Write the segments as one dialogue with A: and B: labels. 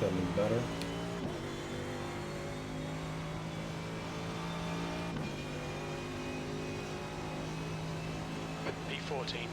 A: That look better.
B: B14.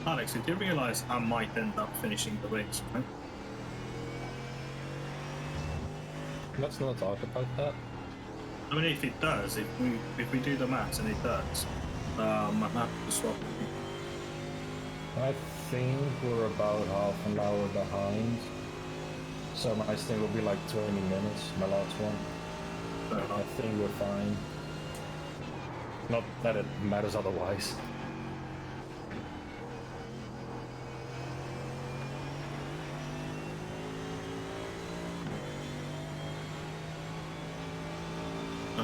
C: Alex, did you realise I might end up finishing the race, right?
A: Let's not talk about that.
C: I mean, if it does, if we do the maths and it does, I have to swap.
A: I think we're about half an hour behind. So my stint will be like 20 minutes, my last one. I think we're fine. Not that it matters otherwise.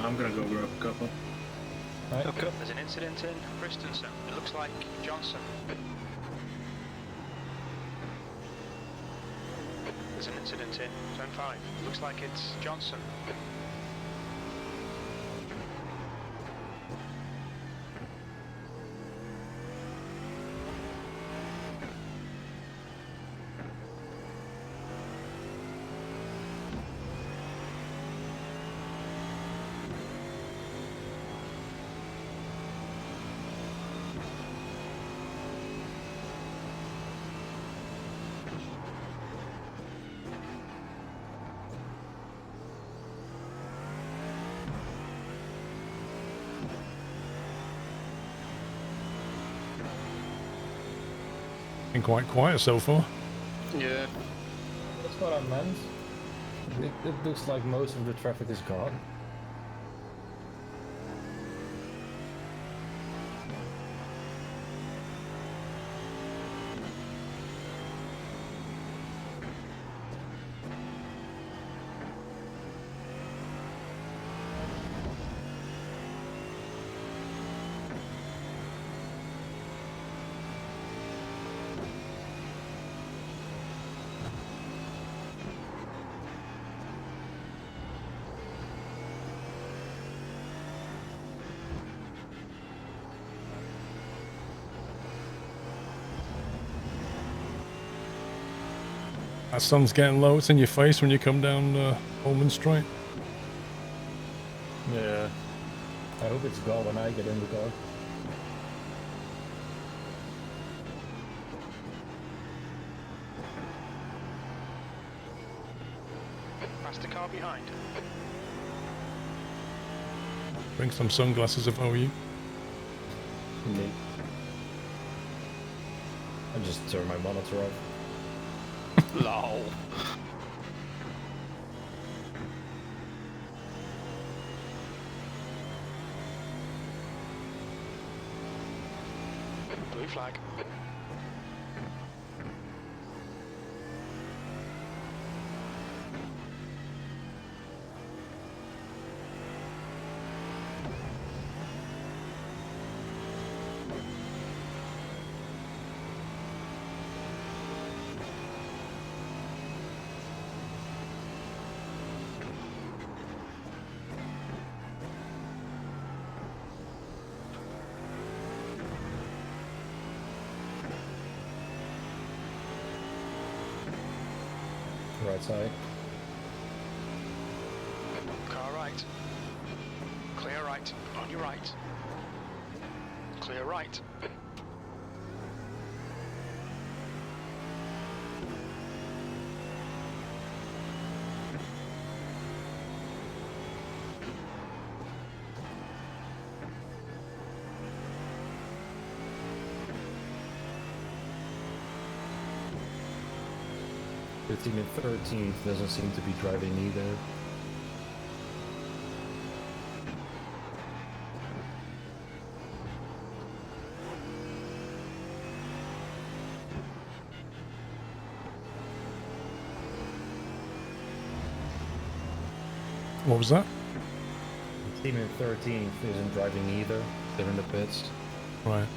C: I'm gonna go grab a couple.
A: Right.
B: Okay. There's an incident in Christensen. It looks like Johnson. There's an incident in Zone 5. It looks like it's Johnson.
D: Been quite quiet so far.
B: Yeah.
A: That's what I meant. It looks like most of the traffic is gone.
D: That sun's getting low. It's in your face when you come down Holman Straight.
A: Yeah. I hope it's gone when I get in the car.
B: Past the car behind.
D: Bring some sunglasses if I were you.
A: Me. I just turn my monitor off.
B: Lol. Blue flag.
A: right side.
B: Car right. Clear right. On your right. Clear right.
A: Fifteen and 13th doesn't seem to be driving either.
D: What was that?
A: 15 and 13th isn't driving either. They're in the pits.
D: Right.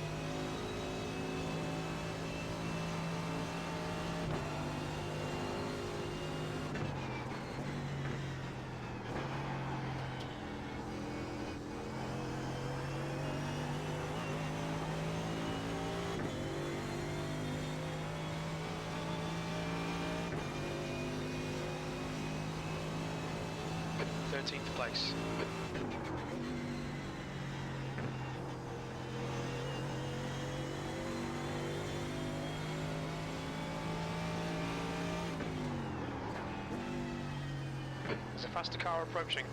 B: Place. There's a faster car approaching.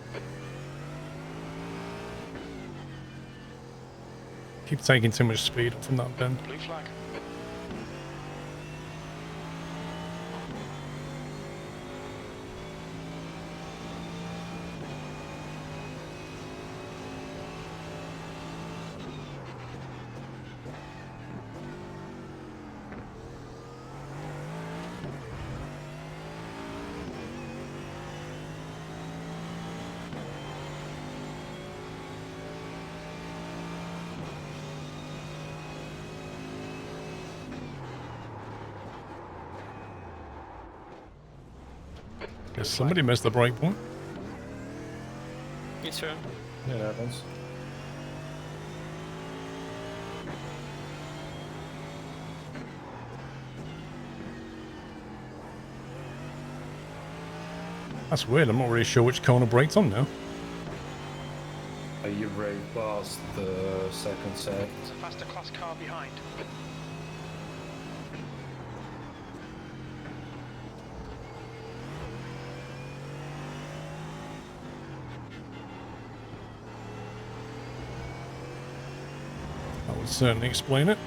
D: Keep taking too much speed from that bend.
B: Blue flag.
D: Guess somebody missed the break point.
B: Your turn.
A: It happens.
D: That's weird. I'm not really sure which corner brake's on now.
A: You brake past the second set.
B: There's a faster class car behind.
D: That would certainly explain it.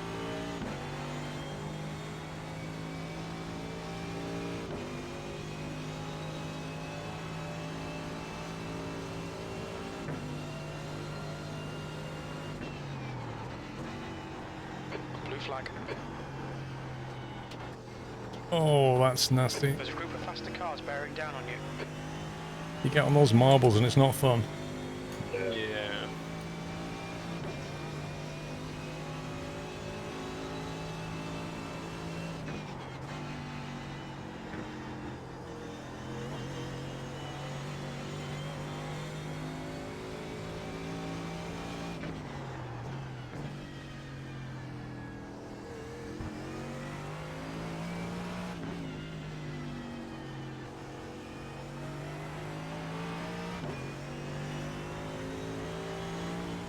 B: Blue flag.
D: Oh, that's nasty.
B: There's a group of faster cars bearing down on you.
D: You get on those marbles and it's not fun.
B: Yeah.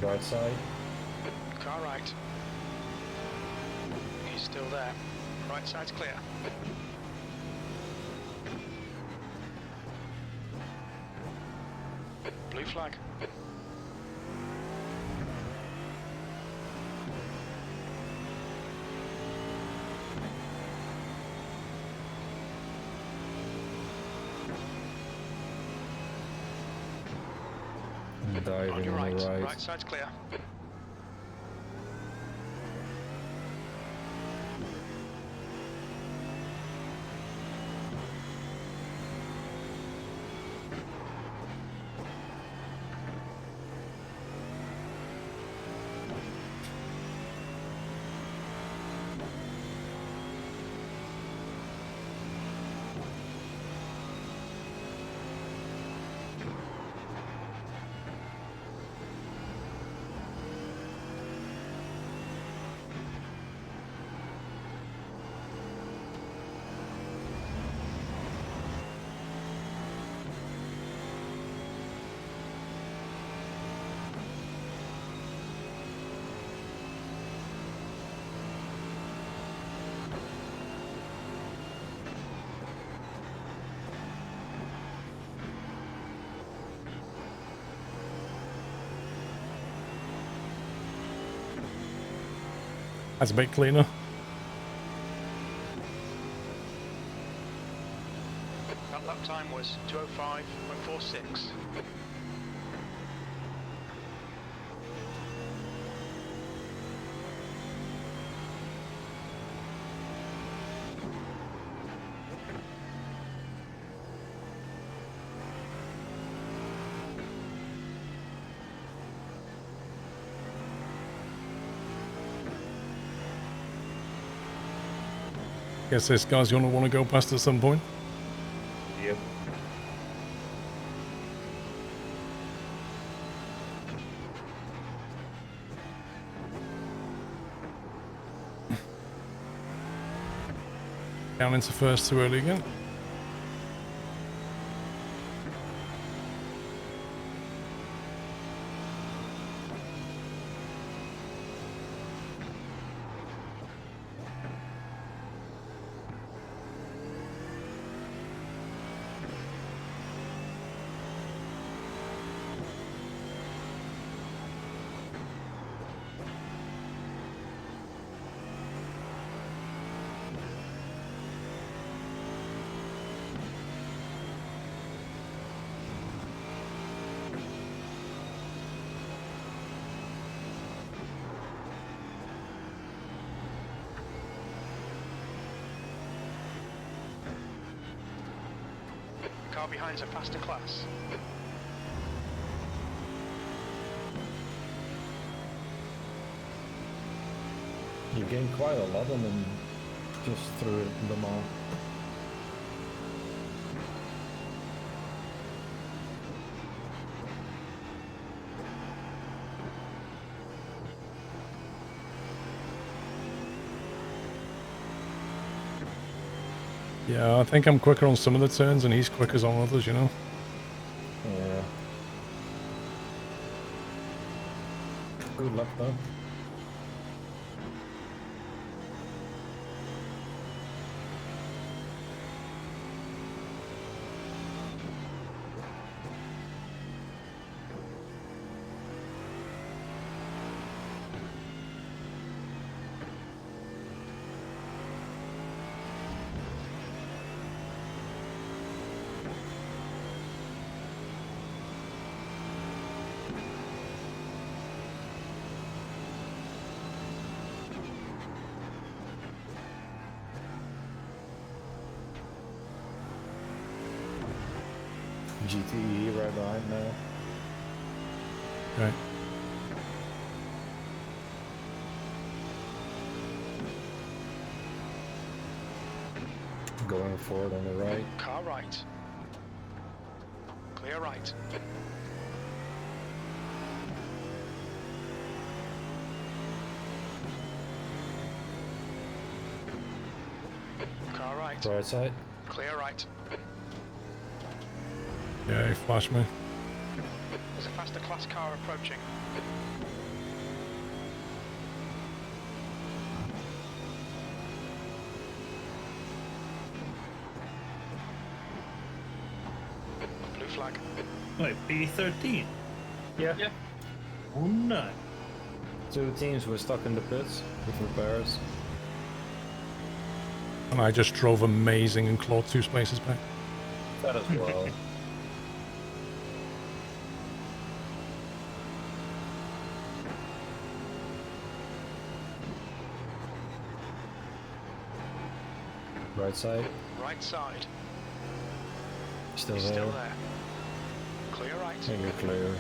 A: Right side.
B: Car right. He's still there. Right side's clear. Blue flag.
A: Diving
B: On your
A: on
B: right.
A: the right.
B: Right side's clear.
D: That's a bit cleaner.
B: That lap time was 2:05.46.
D: Guess this guy's gonna want to go past at some point.
A: Yep.
D: Down into first too early again.
B: Car behind's a faster class.
A: You gained quite a lot on them just through them all.
D: Yeah, I think I'm quicker on some of the turns and he's quicker on others, you know.
A: Yeah. Good luck though. GTE right behind now.
D: Right.
A: Going forward on the right.
B: Car right. Clear right. Car right.
A: Right side.
B: Clear right.
D: Yeah, he flashed me.
B: There's a faster class car approaching. Blue flag.
C: Wait, P13?
A: Yeah.
C: Oh no.
A: Two teams were stuck in the pits with repairs.
D: And I just drove amazing and clawed 2 spaces back.
A: That as well. Right side.
B: Right side.
A: Still
B: He's
A: there.
B: still there. Clear right.
A: And you're clear.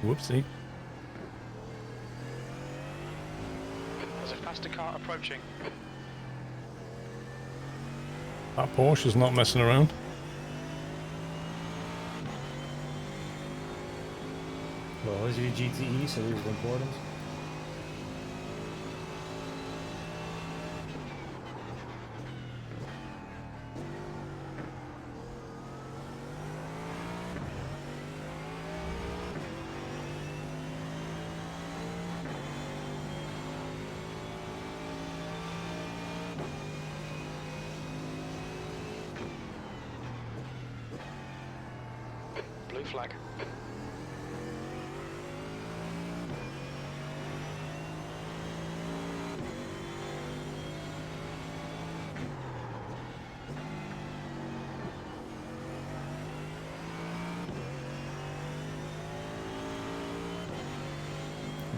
D: Whoopsie.
B: There's a faster car approaching.
D: That Porsche's not messing around.
A: Well, is he GTE, so he's important.
B: flag.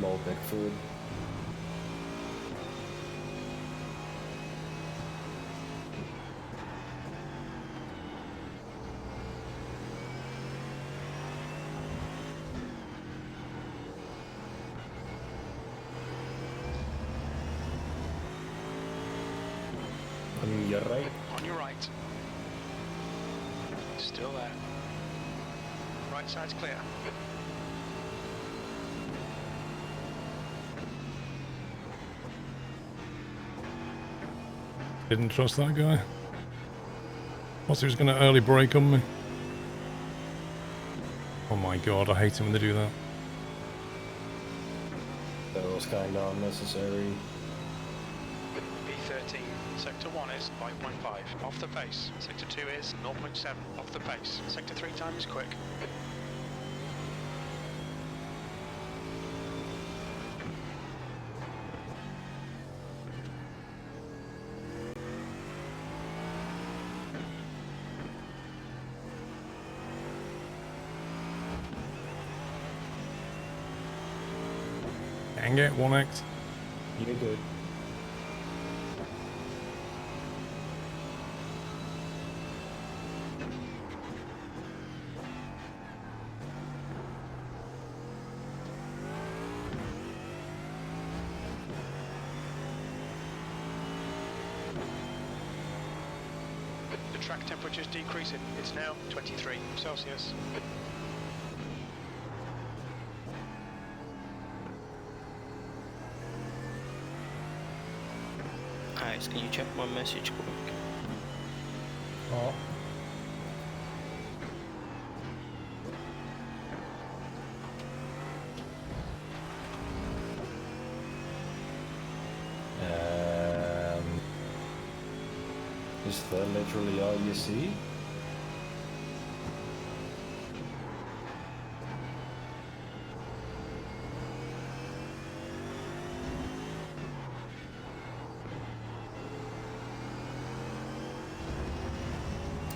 A: Lol, big food. You're right.
B: On your right. Still there. Right side's clear.
D: Didn't trust that guy. Thought he was going to early brake on me. Oh my god, I hate it when they do that.
A: That was kind of unnecessary.
B: B13. Sector 1 is 5.5 off the pace. Sector 2 is 0.7 off the pace. Sector 3 time is quick.
D: Dang it, 1x.
A: You're good.
B: The track temperature is decreasing. It's now 23 Celsius.
E: Alex, can you check my message quick?
A: Oh. Is that literally all you see?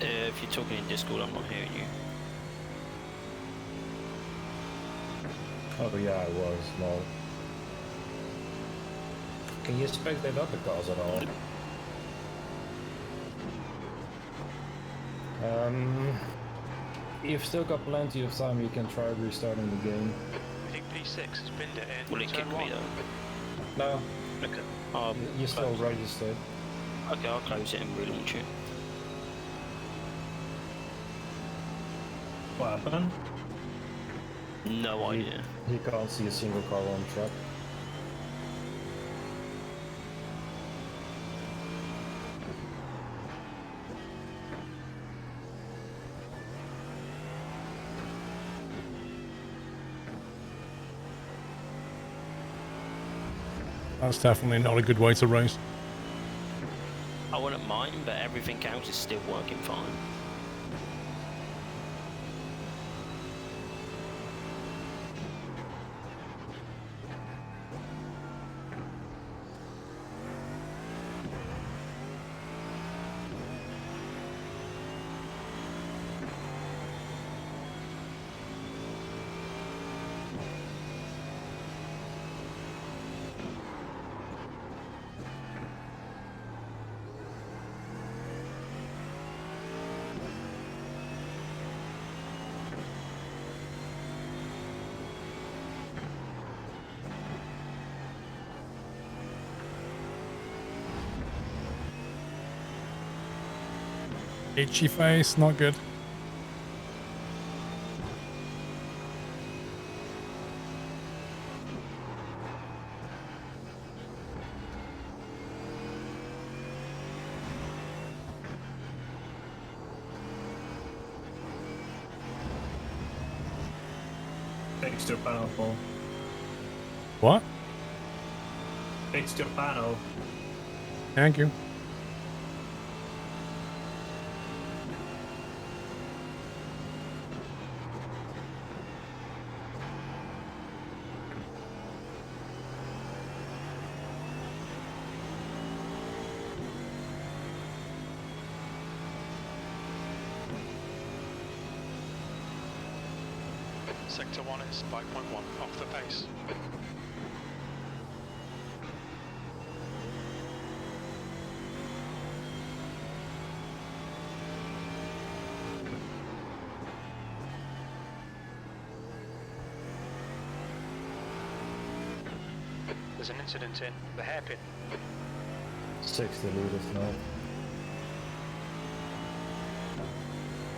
E: If you're talking in Discord, I'm not hearing you.
A: Oh yeah, I was. No. Can you spectate other cars at all? You've still got plenty of time. You can try restarting the game.
B: I think P6 has binned it in
E: Will it kick
B: turn
E: me
B: 1.
E: though?
A: No,
E: Okay.
A: you're still registered.
E: Okay, I'll close it and relaunch it.
C: What happened?
E: No idea.
A: You can't see a single car on track.
D: That's definitely not a good way to race.
E: I wouldn't mind, but everything else is still working fine.
D: Itchy face, not good.
C: Fixed your panel, Paul.
D: What?
C: Fixed your panel.
D: Thank you.
B: Sector 1 is 5.1 off the pace. There's an incident in the hairpin.
A: 60 liters now.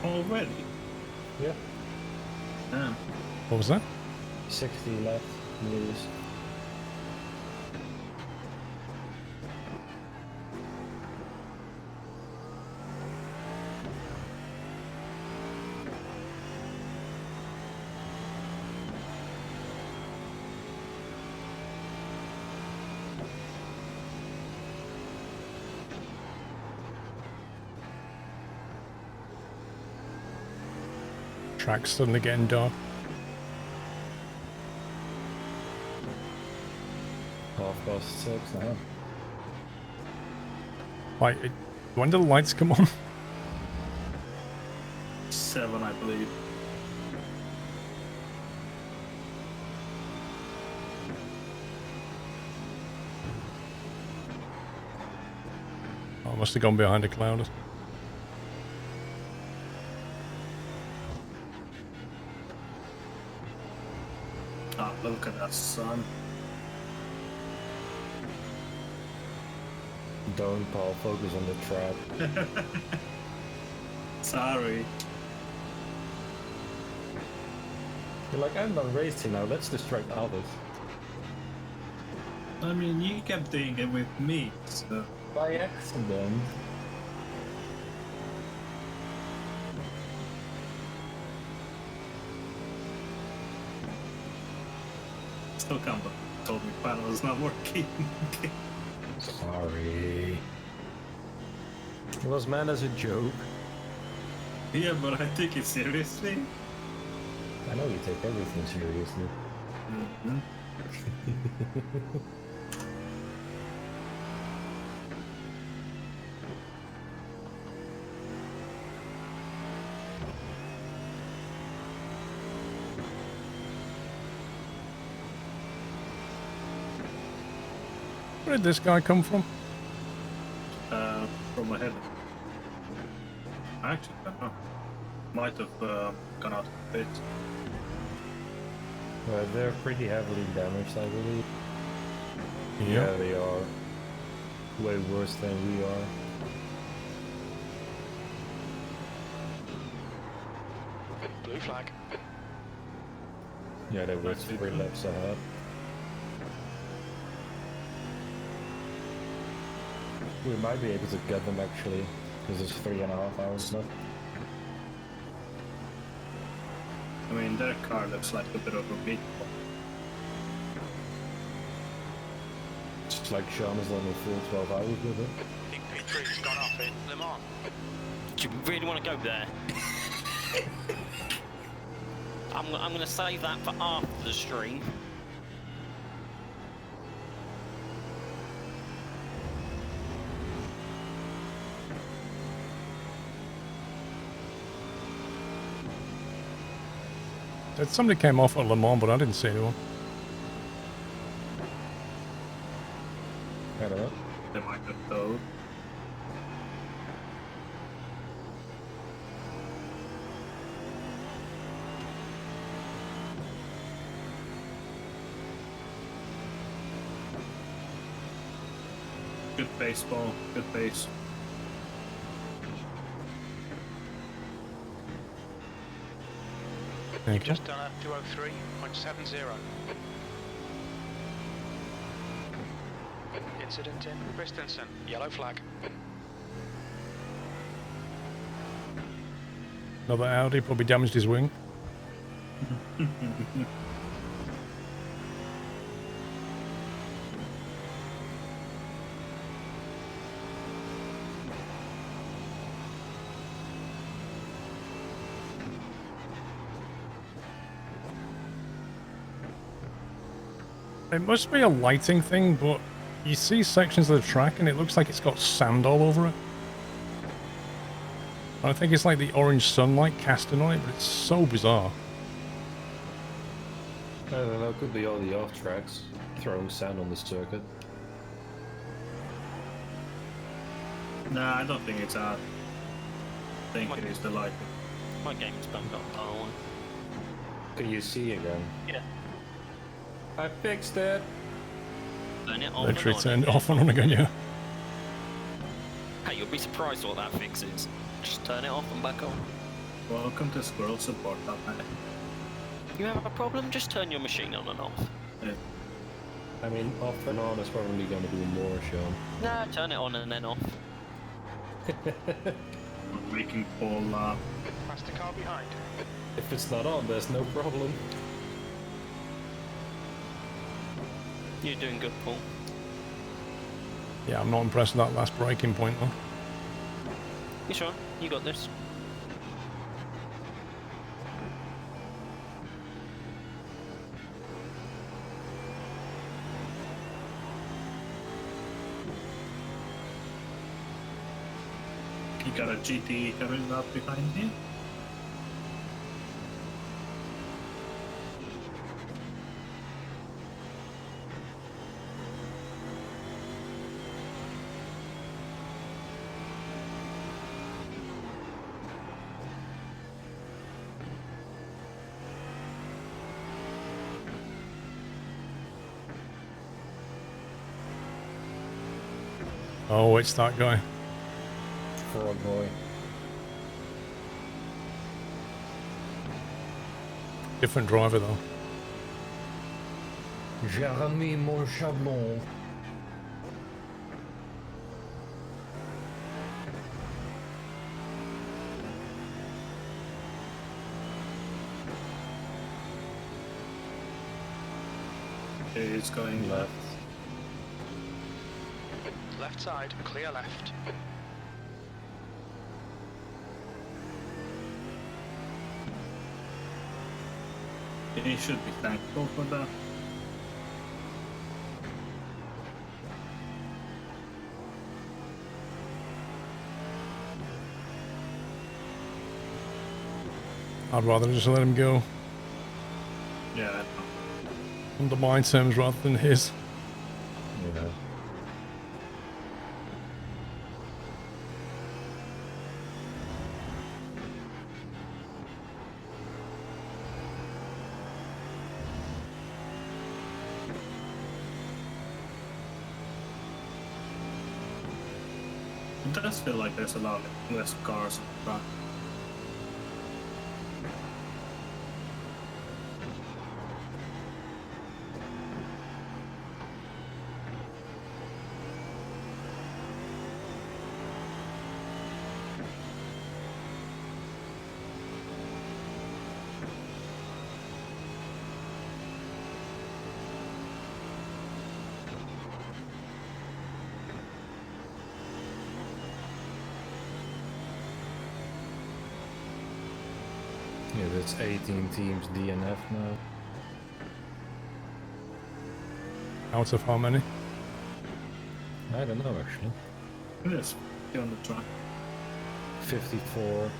C: Already?
A: Yeah.
C: Damn.
D: What was that?
A: 60 left liters.
D: Track's suddenly getting dark.
A: 6:30 now.
D: Like, when do the lights come on?
C: 7, I believe.
D: Oh, I must have gone behind a cloud.
C: Ah, look at that sun.
A: Don't, Paul, focus on the trap.
C: Sorry.
A: You're like, I'm done racing now, let's distract others.
C: I mean, you kept doing it with me, so...
A: By accident.
C: Still can't believe you told me panel is not working.
A: Sorry. It was meant as a joke.
C: Yeah, but I take it seriously.
A: I know you take everything seriously.
C: Mm-hmm.
D: Where did this guy come from?
C: From ahead. I actually don't know. Might have gone out of the pit.
A: They're pretty heavily damaged, I believe.
D: Yeah.
A: Yeah, they are. Way worse than we are.
B: Blue flag.
A: Yeah, they were 3 laps ahead. We might be able to get them actually, because it's 3.5 hours left.
C: I mean, their car looks like a bit of a big one.
A: Just like Sean has done a full 12 hours with it.
B: I think P3's gone off in Le Mans.
E: Do you really want to go there? I'm going to save that for after the stream.
D: Somebody came off at Le Mans, but I didn't see anyone.
A: I don't know.
C: They might have though. Good baseball, good base.
D: Thank you.
B: Just done a 203.70. Incident in Christensen. Yellow flag.
D: Another Audi probably damaged his wing. It must be a lighting thing, but you see sections of the track and it looks like it's got sand all over it. I think it's like the orange sunlight casting on it, but it's so bizarre.
A: I don't know, could be all the off tracks, throwing sand on the circuit.
C: Nah, I don't think it's that. I think it is the lighting.
E: My game's bumped up by one.
A: Can you see again?
E: Yeah.
A: I fixed it!
E: Turn it on
D: Literally
E: and on
D: turned it
E: again.
D: off and on again, yeah.
E: Hey, you'll be surprised what that fixes. Just turn it off and back on.
C: Welcome to Squirrel Support, man.
E: You have a problem? Just turn your machine on and off.
C: Yeah.
A: I mean, off and on is probably going to do more, Sean.
E: Nah, turn it on and then off.
C: We're making Paul
B: Past the car behind.
A: If it's not on, there's no problem.
E: You're doing good, Paul.
D: Yeah, I'm not impressed with that last braking point though.
E: You sure? You got this.
C: you got a GT coming up behind you.
D: Oh, it's that guy.
A: Frog boy.
D: Different driver though.
A: Jeremy Monchablon.
C: It's going left.
B: Left side, clear left.
C: He should be thankful for that.
D: I'd rather just let him go
C: Yeah, I know.
D: under my terms rather than his.
A: Yeah.
C: It does feel like there's a lot less cars on the track.
A: Yeah, that's 18 teams DNF now.
D: Out of how many?
A: I don't know actually.
C: It is on the track.
A: 54.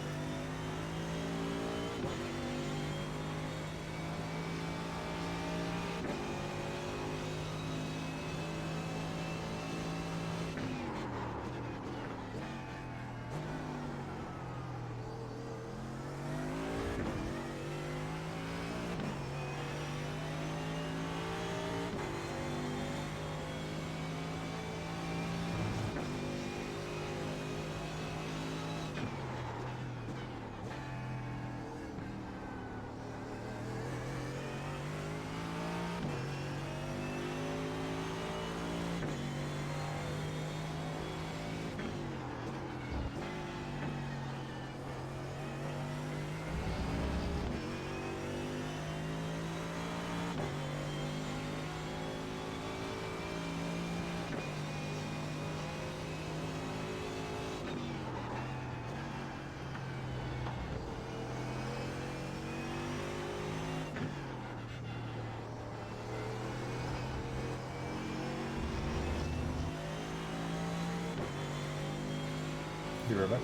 A: You remember?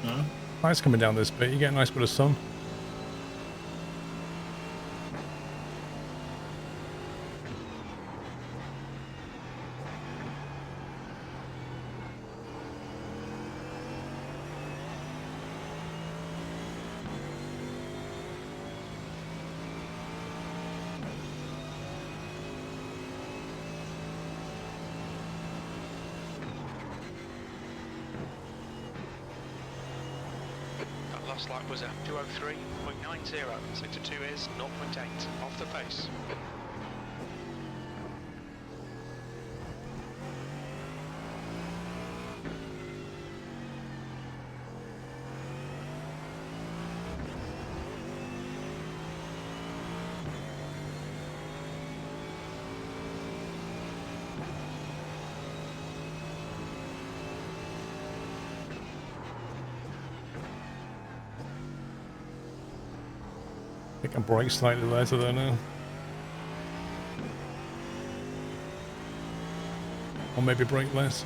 C: Huh?
D: Nice coming down this bit. You get a nice bit of sun.
B: last lap was a 2:03.90. Sector 2 is 0.8 off the pace.
D: I can brake slightly later there now. Or maybe brake less.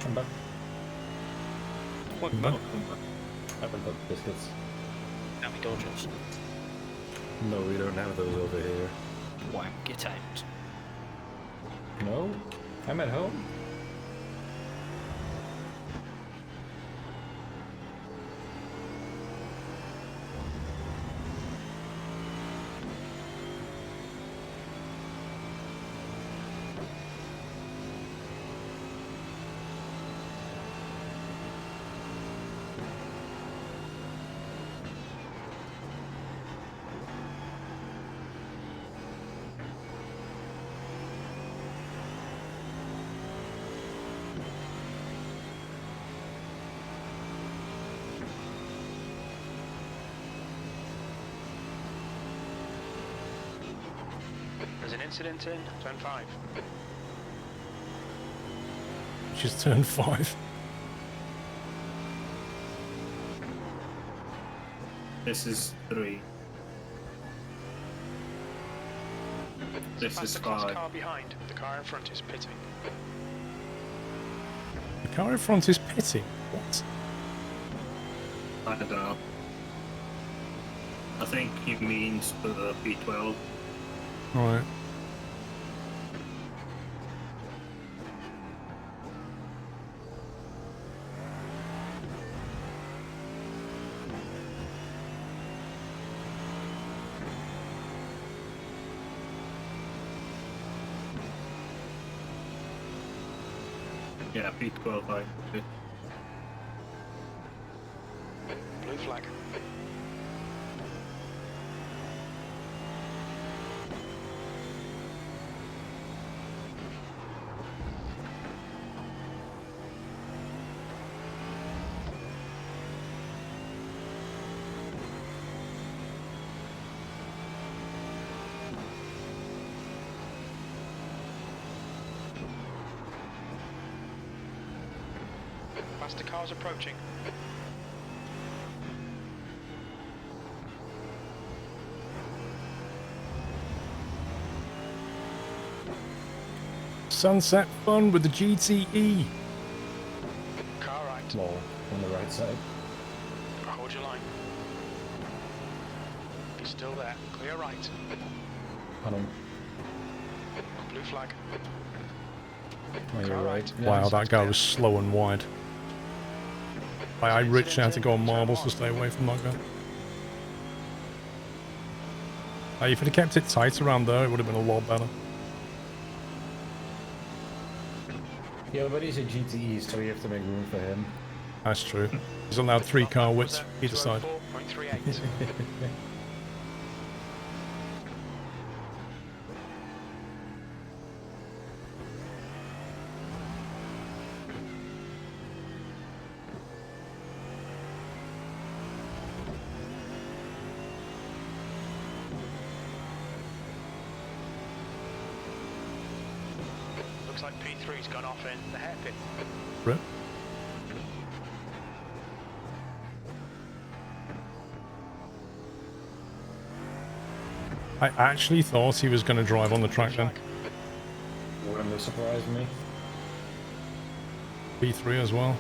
A: I'm back.
E: Welcome
D: Back.
E: back.
A: I haven't got biscuits.
E: Happy Dodgers.
A: No, we don't have those over here.
E: Whack, get out.
A: No? I'm at home?
B: There's an incident in turn 5.
D: Which is turn 5.
C: This is 3. This is
B: Faster class
C: 5.
B: car behind. The car in front is pitting.
D: The car in front is pitting. What?
C: I don't know. I think he means for the P12.
D: Right.
C: Yeah, P12 I think.
B: Blue flag. Faster cars approaching.
D: Sunset fun with the GTE.
B: Car right.
A: Lol, on the right side.
B: Hold your line. He's still there. Clear right.
A: On him.
B: Blue flag.
A: On your right. Yeah,
D: Wow,
A: he's-
D: that guy was slow and wide. I Rich had to go on marbles to stay away from that guy. If he'd have kept it tight around there, it would have been a lot better.
A: Yeah, but he's a GTE, so you have to make room for him.
D: That's true. He's allowed 3 car widths either side.
B: 204.38. Looks like P3's gone off in the hairpin.
D: Rip. I actually thought he was going to drive on the track then.
A: Wouldn't have surprised me.
D: P3 as well.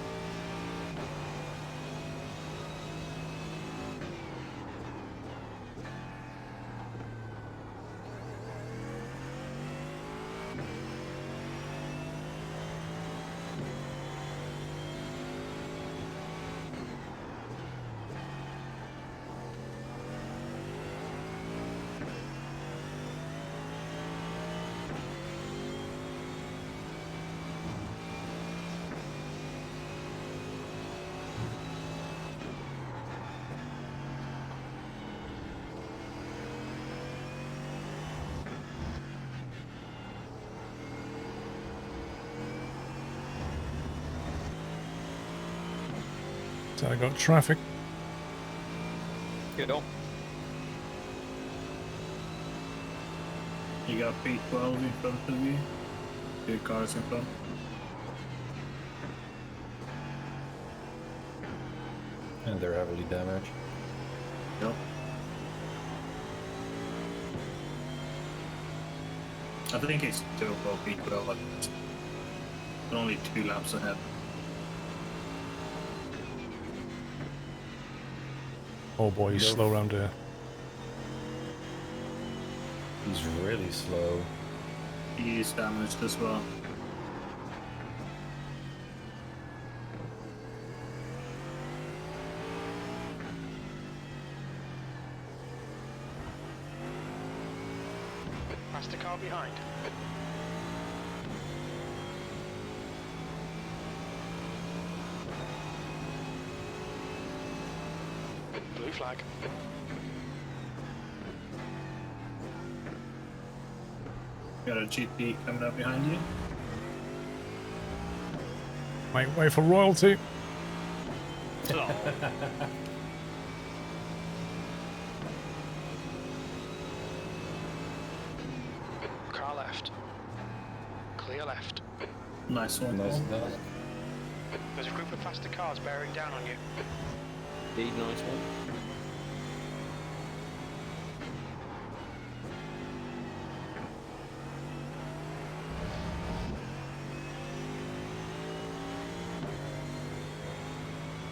D: So I got traffic.
E: Good on.
C: You got P12 in front of you. 2 cars in front.
A: And they're heavily damaged.
C: Yep. I think it's still above P12. But they're only 2 laps ahead.
D: Oh boy, he's slow around here.
A: He's really slow.
C: He is damaged as well.
B: Past the car behind. Blue flag.
C: Got a GT coming up behind you.
D: Make way for royalty.
B: Car left. Clear left.
C: Nice one.
A: Nice
C: Paul.
A: done.
B: There's a group of faster cars bearing down on you.
E: Indeed, nice one.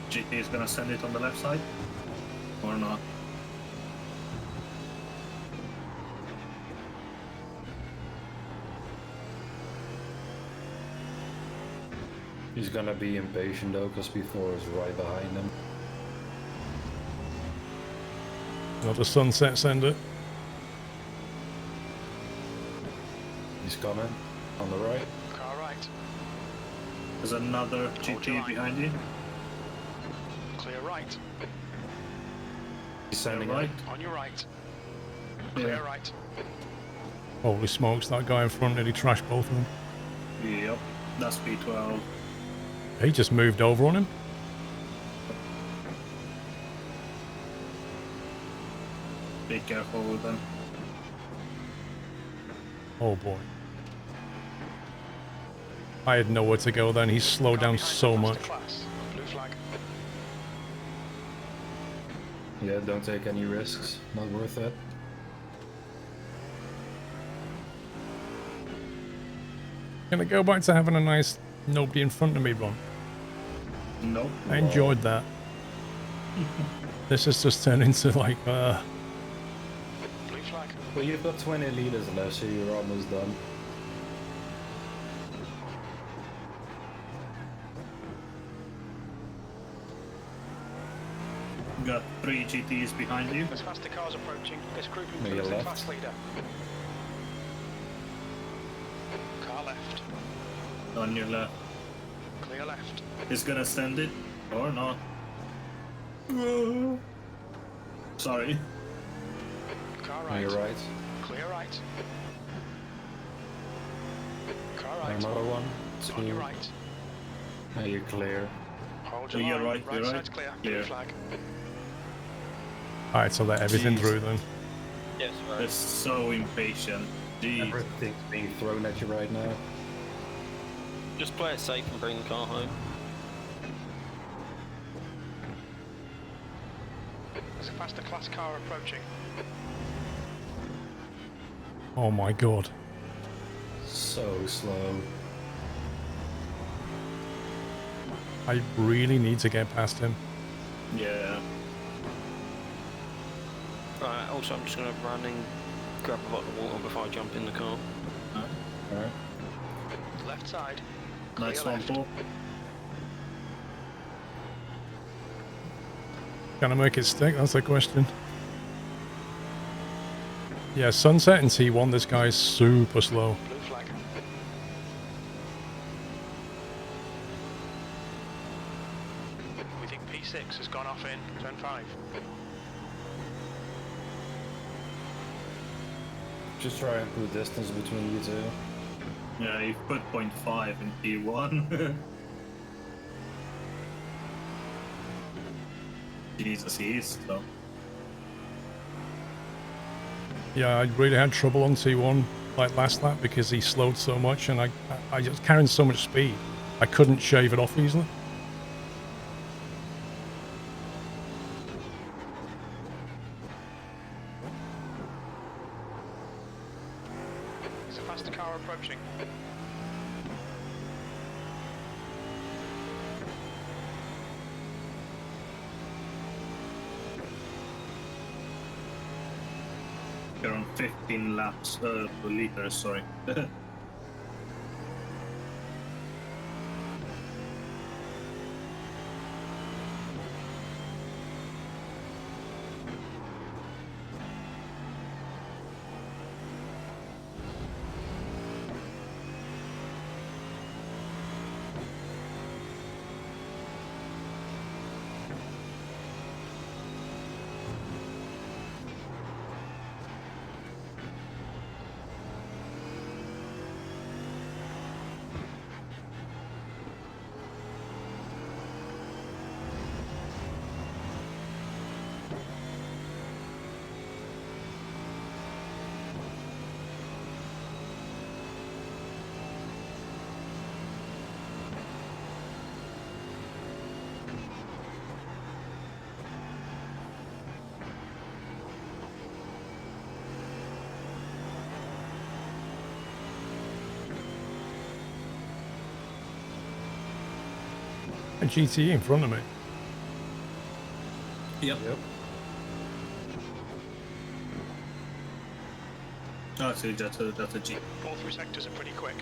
C: GT is gonna send it on the left side. Or not.
A: He's gonna be impatient though, because before is right behind him.
D: Another sunset sender.
A: He's coming on the right.
B: Car right.
C: There's another
B: Hold your
C: GT
B: line.
C: behind you.
B: Clear right.
A: He's sending
C: right.
B: On your right. Clear
C: Yeah.
B: right.
D: Holy smokes, that guy in front nearly trashed both of them.
C: Yep. That's P12.
D: He just moved over on him.
C: Be careful with them.
D: Oh boy. I had nowhere to go then. He's slowed
B: Car
D: down
B: behind
D: so
B: the
D: much.
B: faster class. Blue flag.
A: Yeah, don't take any risks. Not worth it.
D: Gonna go back to having a nice nobody in front of me run.
C: Nope.
D: I enjoyed that. This has just turned into like,
B: Blue flag.
A: Well, you've got 20 liters left, so you're almost done.
C: Got 3 GTs behind you.
B: There's faster cars approaching. This group
A: To your
B: includes the
A: left.
B: class leader. Car left.
C: On your left.
B: Clear left.
C: He's gonna send it. Or not. Sorry.
B: Car
A: On
B: right.
A: your right.
B: Clear right. Car right.
A: Another one.
B: On your
A: Two.
B: right.
A: Now you're clear.
B: Hold your
C: You're
B: line.
C: right, you're right.
B: side's clear.
C: Clear.
B: Blue flag.
D: alright, so let everything
C: Jeez.
D: through then.
E: Yes,
C: They're
E: right.
C: so impatient. Jeez.
A: Everything's being thrown at you right now.
E: Just play it safe and bring the car home.
B: There's a faster class car approaching.
D: Oh my god.
A: So slow.
D: I really need to get past him.
C: Yeah.
E: Right, also I'm just going to run and grab a bottle of water before I jump in the car.
A: Alright.
B: Left side. Clear
C: Nice one,
B: left.
C: Paul.
D: Gonna make it stick? That's the question. Yeah, sunset and T1, this guy's super slow.
B: Blue flag. We think P6 has gone off in turn 5.
A: Just try and put distance between you two.
C: Yeah, you put 0.5 in P1. Jesus, he is. So
D: Yeah, I really had trouble on T1 like last lap because he slowed so much, and I was carrying so much speed, I couldn't shave it off easily.
B: There's a faster car approaching.
C: you're on 15 laps per liter. Sorry.
D: A GTE in front of me.
C: Yep.
A: Yep.
C: Oh, so that's a G.
B: All three sectors are pretty quick.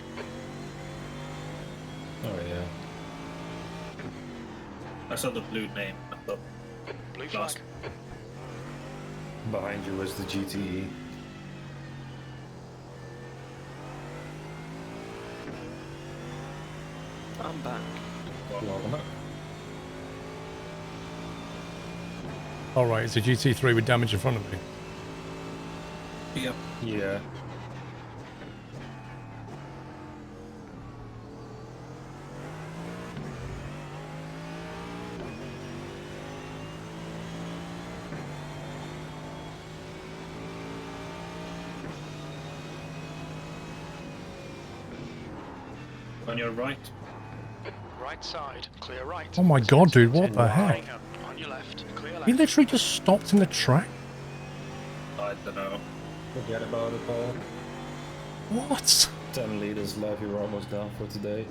A: Oh yeah.
C: I saw the blue name. I thought
B: Blue flag.
C: Last.
A: Behind you was the GTE.
E: I'm back.
A: Well,
D: All right, it's a GT3 with damage in front of me.
C: Yep.
A: yeah.
C: On your right.
B: Right side, clear right.
D: Oh my god, dude, what the
B: Right,
D: heck?
B: on your left, clear left.
D: He literally just stopped in the track.
C: I don't know.
A: Forget about it, Paul.
D: What?
A: 10 liters left, you're almost done for today.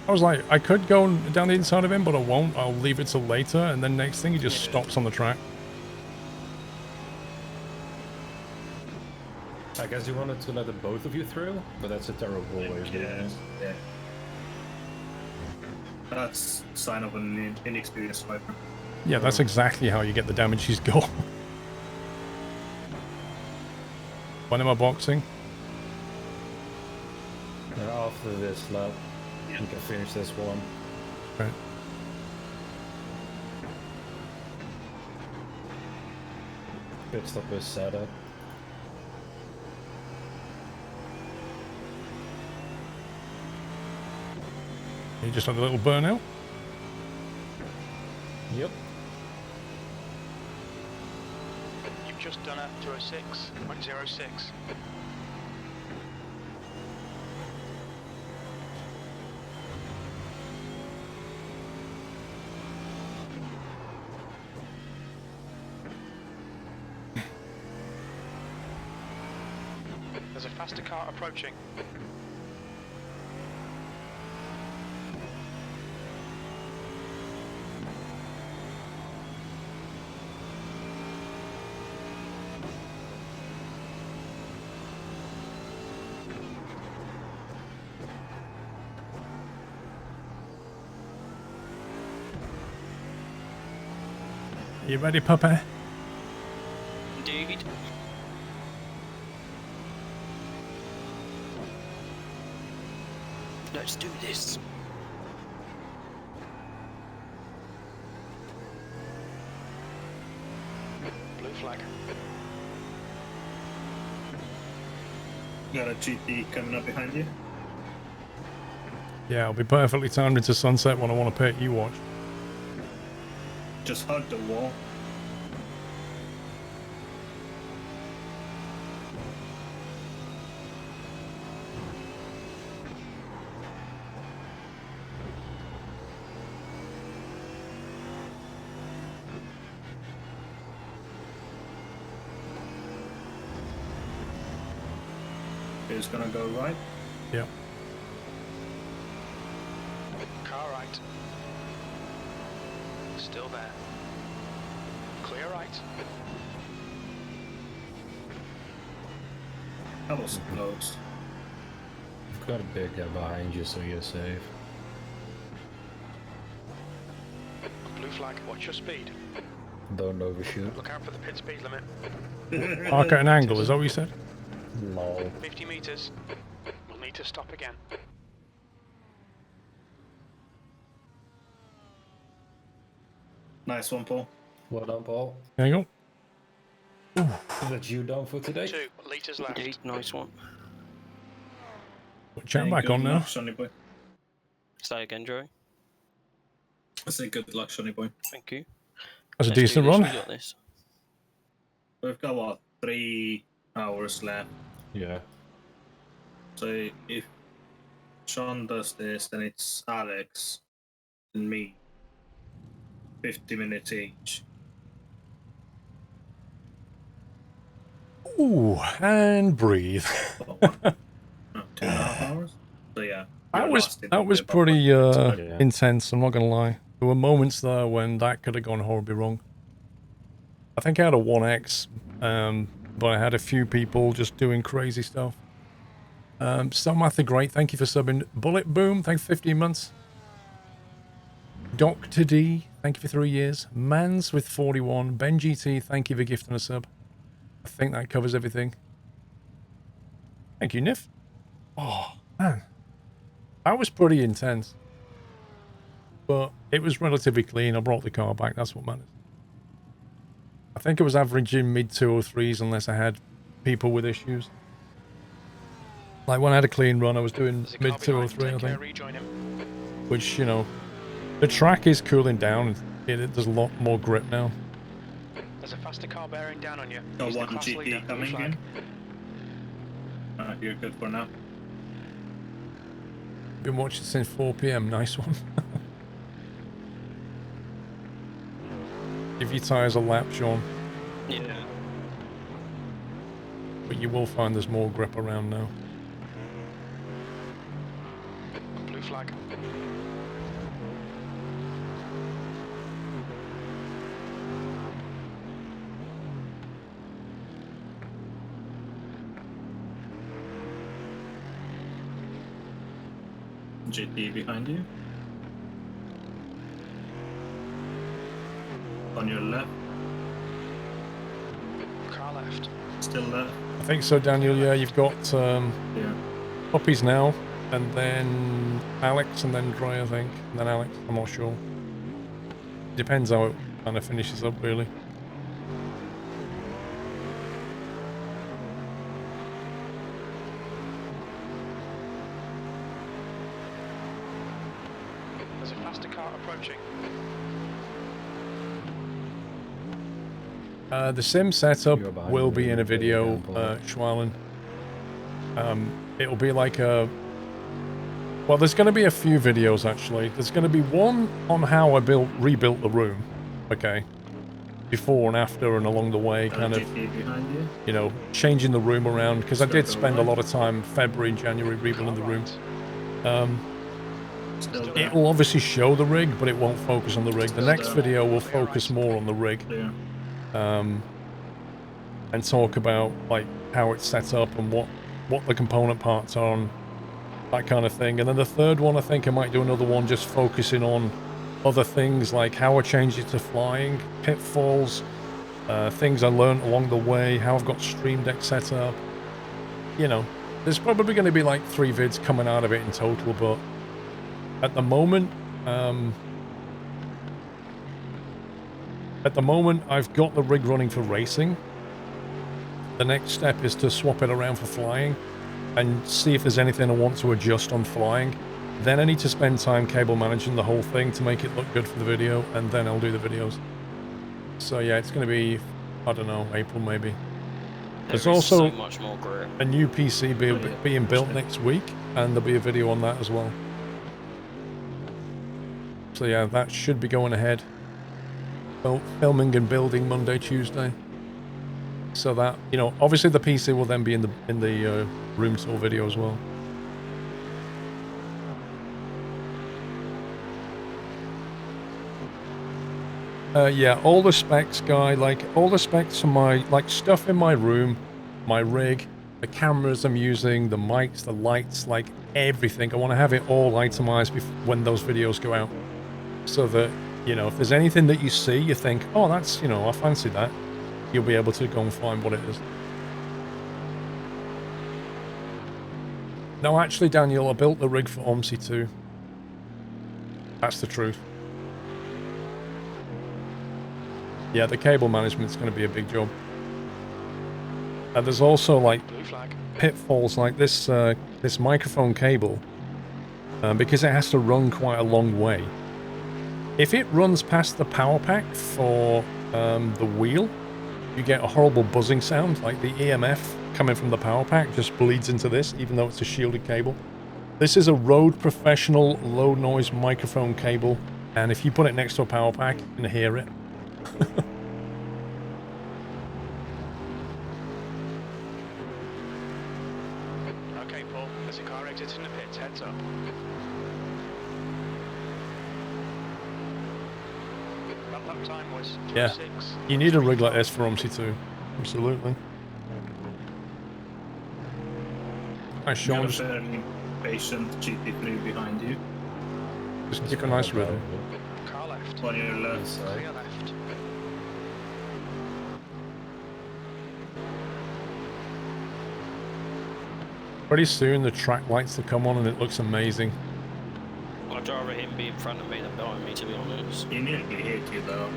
D: I was like, I could go down the inside of him, but I won't. I'll leave it till later, and then next thing he just stops on the track.
A: I guess you wanted to let the both of you through, but that's a terrible way of doing it.
C: Yeah. That's sign of an inexperienced driver.
D: Yeah, that's exactly how you get the damage he's got. When am I boxing?
A: And after this lap, you can finish this one.
D: Right.
A: Pit stop is set up.
D: He just had a little burnout.
A: Yep.
B: You've just done a 206.06. There's a faster car approaching.
D: You ready, puppy?
E: Indeed. Let's do this.
B: Blue flag.
C: Got a GT coming up behind you.
D: Yeah, I'll be perfectly timed into sunset when I want to pay you watch.
C: Just hug the wall. It's gonna go right.
D: Yeah.
B: Car right. Still there. Clear right.
C: That was close.
A: I've got a big guy behind you, so you're safe.
B: Blue flag, watch your speed.
A: Don't overshoot.
B: Look out for the pit speed limit.
D: Arc at an angle, is that what you said?
A: Lol.
B: 50 meters. We'll need to stop again.
C: Nice one, Paul.
A: Well done, Paul.
D: There you go.
A: Is that you done for today?
B: 2 litres left.
E: Indeed, nice one.
D: Put chat
C: Hey,
D: back
C: good
D: on now.
C: luck, Sonny boy.
E: Say again, Joey.
C: I say good luck, Sonny boy.
E: Thank you.
D: That's a
E: Let's do
D: decent
E: this,
D: run.
E: We got this.
C: We've got what, 3 hours left.
A: Yeah.
C: So if Sean does this, then it's Alex and me. 50 minutes each.
D: Ooh, and breathe.
C: No, 2.5 hours. So yeah.
D: That
C: you're
D: was
C: lost in
D: that was
C: the
D: pretty
A: Yeah.
D: intense. I'm not gonna lie. There were moments there when that could have gone horribly wrong. I think I had a 1x, but I had a few people just doing crazy stuff. Matthew, great. Thank you for subbing. Bullet Boom, thanks for 15 months. Dr. D, thank you for 3 years. Mans with 41. Ben GT, thank you for gifting a sub. I think that covers everything. Thank you, Nif. Oh, man. That was pretty intense. But it was relatively clean. I brought the car back. That's what matters. I think it was averaging mid 203s unless I had people with issues. Like when I had a clean run, I was doing
B: There's a
D: mid
B: car behind,
D: 203, I
B: take care,
D: think.
B: rejoin him.
D: Which, you know, the track is cooling down. There's a lot more grip now.
B: There's a faster car bearing down on you.
C: Got
B: He's the
C: one
B: class
C: GT
B: leader, blue
C: coming
B: flag.
C: in. You're good for now.
D: Been watching since 4 PM. Nice one. Give your tyres a lap, Sean.
E: Yeah.
D: But you will find there's more grip around now.
B: Blue flag.
C: GT behind you. On your left.
B: Car left.
C: Still there.
D: I think so, Daniel. Yeah, you've got
C: Yeah.
D: puppies now, and then Alex, and then Dry, I think. And then Alex, I'm not sure. Depends how it kind of finishes up, really.
B: There's a faster car approaching.
D: The sim setup
A: You're behind
D: will
A: me,
D: be in a
A: you're
D: video,
A: behind Paul.
D: Schwallen. It'll be like a... Well, there's going to be a few videos, actually. There's going to be one on how I rebuilt the room, okay? Before and after and along the way, kind of,
C: GT behind you.
D: you know, changing the room around, because I did
C: Circle
D: spend a
C: right.
D: lot of time February and January rebuilding the room.
C: Still there.
D: It'll obviously show the rig, but it won't focus on the rig. The
C: Still
D: next
C: there.
D: video will focus more on the rig.
C: Clear.
D: And talk about like how it's set up and what the component parts are and that kind of thing. And then the third one, I think I might do another one just focusing on other things like how I changed it to flying, pitfalls, things I learned along the way, how I've got Stream Deck set up. You know, there's probably going to be like 3 vids coming out of it in total, but at the moment, I've got the rig running for racing. The next step is to swap it around for flying and see if there's anything I want to adjust on flying. Then I need to spend time cable managing the whole thing to make it look good for the video, and then I'll do the videos. So yeah, it's going to be, I don't know, April maybe. There's
E: There is
D: also
E: so much more grip.
D: a new PC being built next week, and there'll be a video on that as well. So yeah, that should be going ahead. Filming and building Monday, Tuesday. So that, you know, obviously the PC will then be in the room tour video as well. Yeah, all the specs, guy, like, all the specs for my, like, stuff in my room, my rig, the cameras I'm using, the mics, the lights, like, everything. I want to have it all itemized when those videos go out. So that, you know, if there's anything that you see, you think, oh, that's, you know, I fancy that, you'll be able to go and find what it is. No, actually, Daniel, I built the rig for OMSI too. That's the truth. Yeah, the cable management's going to be a big job. And there's also, like,
B: Blue flag.
D: pitfalls like this this microphone cable, because it has to run quite a long way. If it runs past the power pack for the wheel, you get a horrible buzzing sound, like the EMF coming from the power pack just bleeds into this, even though it's a shielded cable. This is a Rode Professional low noise microphone cable, and if you put it next to a power pack, you can hear it.
B: Okay, Paul, there's a car exiting the pits, heads up. That lap time was
D: Yeah.
B: 26.
D: You need a rig like this for OMSI too. Absolutely. Hi,
C: You have
D: Sean.
C: a very patient GT3 behind you.
D: Just keep a nice rhythm.
B: Car left.
C: On your left.
B: Clear left.
D: Pretty soon the track lights will come on and it looks amazing.
E: I'd rather him be in front of me than behind me, to be honest.
C: He nearly hit you though.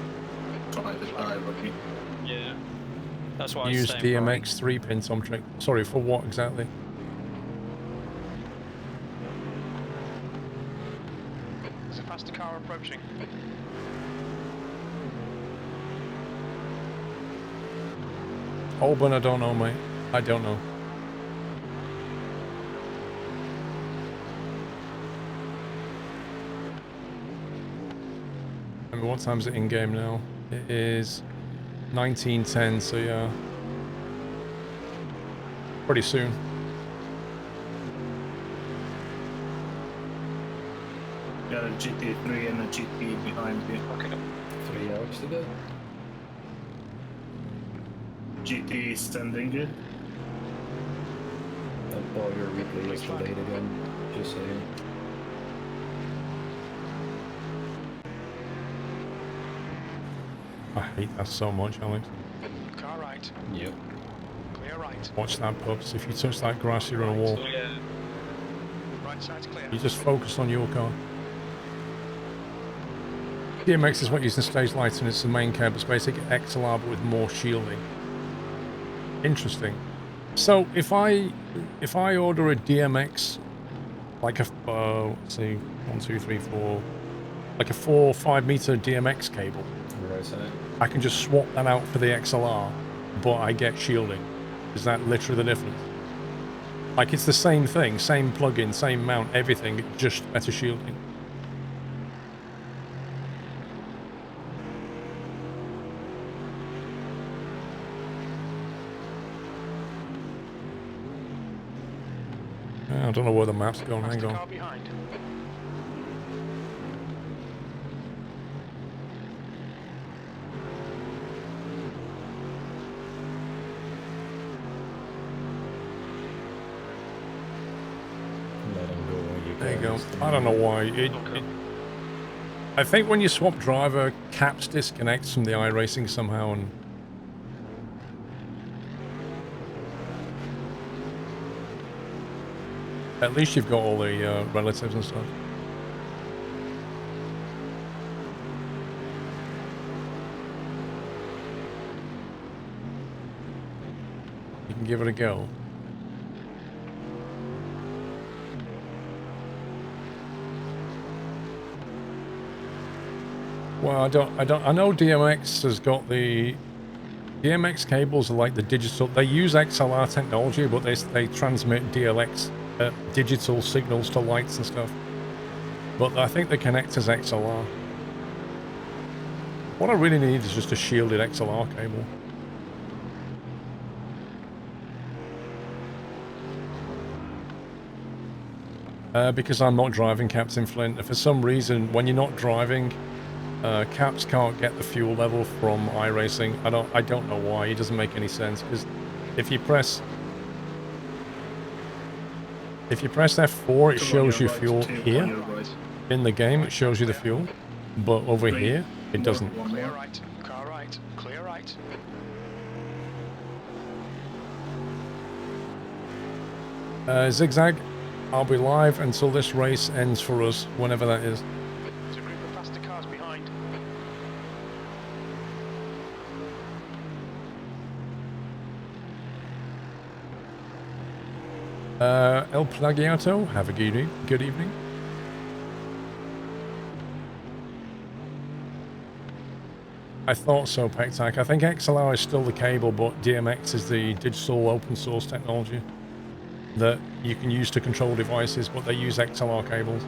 C: Trying to dive on you.
E: Yeah. That's why I
D: Use
E: was saying
D: DMX 3-pin Tom trick. Sorry, for what exactly?
B: There's a faster car approaching.
D: Auburn, I don't know, mate. I don't know. I mean, what time is it in game now? It is 19:10, so yeah. Pretty soon.
C: Got a GT3 and a GT behind you.
B: Okay.
A: 3 hours to go.
C: GT is standing good.
A: And Paul, your replay is delayed again. Just saying.
D: I hate that so much, Alex.
B: Car right.
A: Yep.
B: Clear right.
D: Watch that, pups. If you touch that grass, you're on a wall.
E: Yeah.
B: Right side's clear.
D: You just focus on your car. DMX is what using stage lights and it's the main cab. It's basically XLR but with more shielding. Interesting. So if I order a DMX, like a let's see, 1, 2, 3, 4, like a 4 or 5 meter DMX cable,
A: Right side.
D: I can just swap that out for the XLR, but I get shielding. Is that literally the difference? Like it's the same thing, same plug-in, same mount, everything, just better shielding. I don't know where the map's going, hang
B: Faster
D: on.
B: car behind.
A: Let him go when you
D: There you go.
A: can.
D: I don't know why.
B: Okay.
D: I think when you swap driver, CAPS disconnects from the iRacing somehow, and at least you've got all the relatives and stuff. You can give it a go. Well, I know DMX has got the DMX cables are like the digital. They use XLR technology, but they transmit DLX digital signals to lights and stuff. But I think the connector's XLR. What I really need is just a shielded XLR cable. Because I'm not driving, Captain Flint. For some reason, when you're not driving, Caps can't get the fuel level from iRacing. I don't know why. It doesn't make any sense. Because if you press F4, it shows you fuel here in the game. It shows you the fuel, but over here it doesn't.
B: Clear right. Car right. Clear right.
D: Zigzag. I'll be live until this race ends for us, whenever that is.
B: There's a group of faster cars behind.
D: El Plagiato, have a good evening. I thought so, Pectac. I think XLR is still the cable, but DMX is the digital open source technology that you can use to control devices, but they use XLR cables.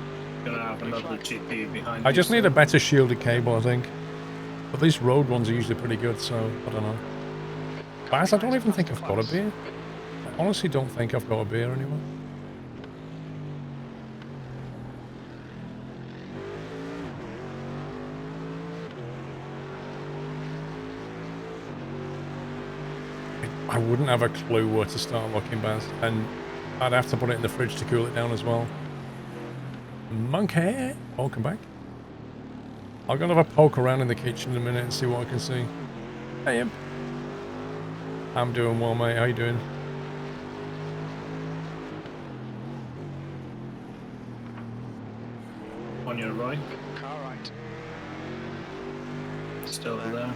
C: Gonna have another GP behind.
D: I just need a better shielded cable, I think. But these road ones are usually pretty good, so I don't know. Baz, I don't even think I've got a beer. I honestly don't think I've got a beer anymore. I wouldn't have a clue where to start looking, Baz, and I'd have to put it in the fridge to cool it down as well. Monkey, welcome back. I'm gonna have a poke around in the kitchen in a minute and see what I can see. Hey, Imp. I'm doing well, mate. How you doing?
C: On your right.
B: Car right.
C: Still there.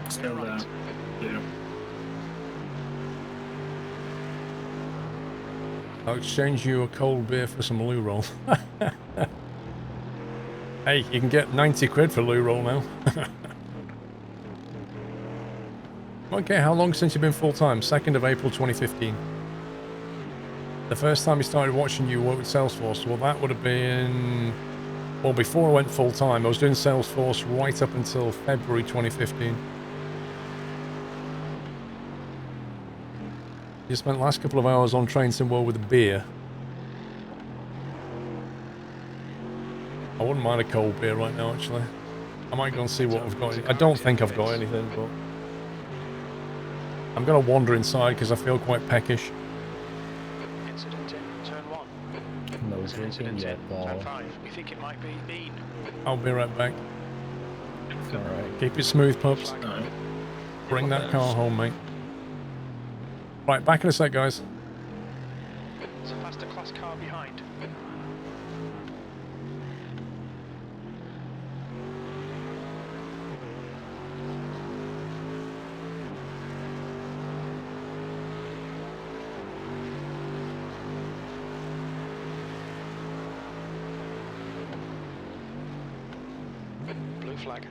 C: Still there. Yeah.
D: I'll exchange you a cold beer for some loo roll. Hey, you can get 90 quid for loo roll now. Okay, how long since you've been full-time? 2nd of April 2015. The first time you started watching you work with Salesforce, well, that would have been... Well, before I went full-time, I was doing Salesforce right up until February 2015. You spent the last couple of hours on Train Sim World with a beer. I wouldn't mind a cold beer right now, actually. I might go and see what I've got. I don't think I've got anything, but... I'm going to wander inside because I feel quite peckish.
B: Incident in turn 1.
A: No
B: There's an
A: drinking
B: incident
A: yet,
B: in
A: Paul.
B: turn 5. We think it might be Bean.
D: I'll be right back.
A: Alright.
D: Keep it smooth, pups.
C: No.
D: Bring that car home, mate. Right, back in a sec, guys.
B: There's a faster class car behind. Blue flag.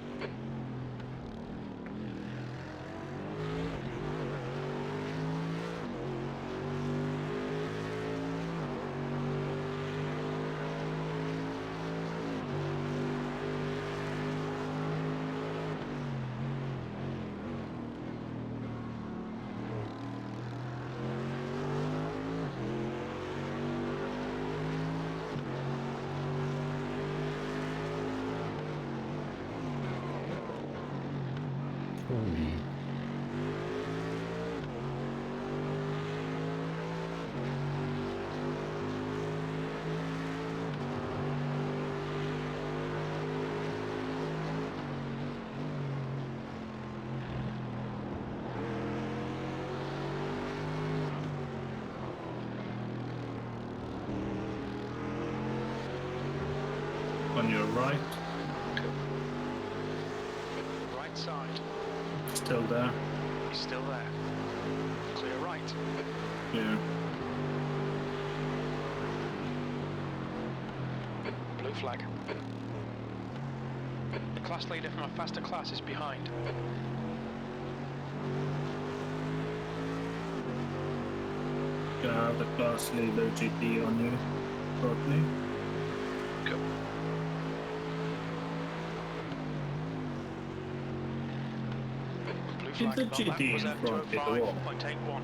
A: Holy.
C: On your right.
B: Right side.
C: Still there.
B: He's still there. Clear right.
C: Yeah.
B: Blue flag. The class leader from a faster class is behind.
C: You have the class leader GP on you shortly.
B: Cool. Blue
C: Did
B: flag,
C: the
B: that lap
C: GT
B: was
C: in
B: at
C: front hit the wall?
B: 205.81.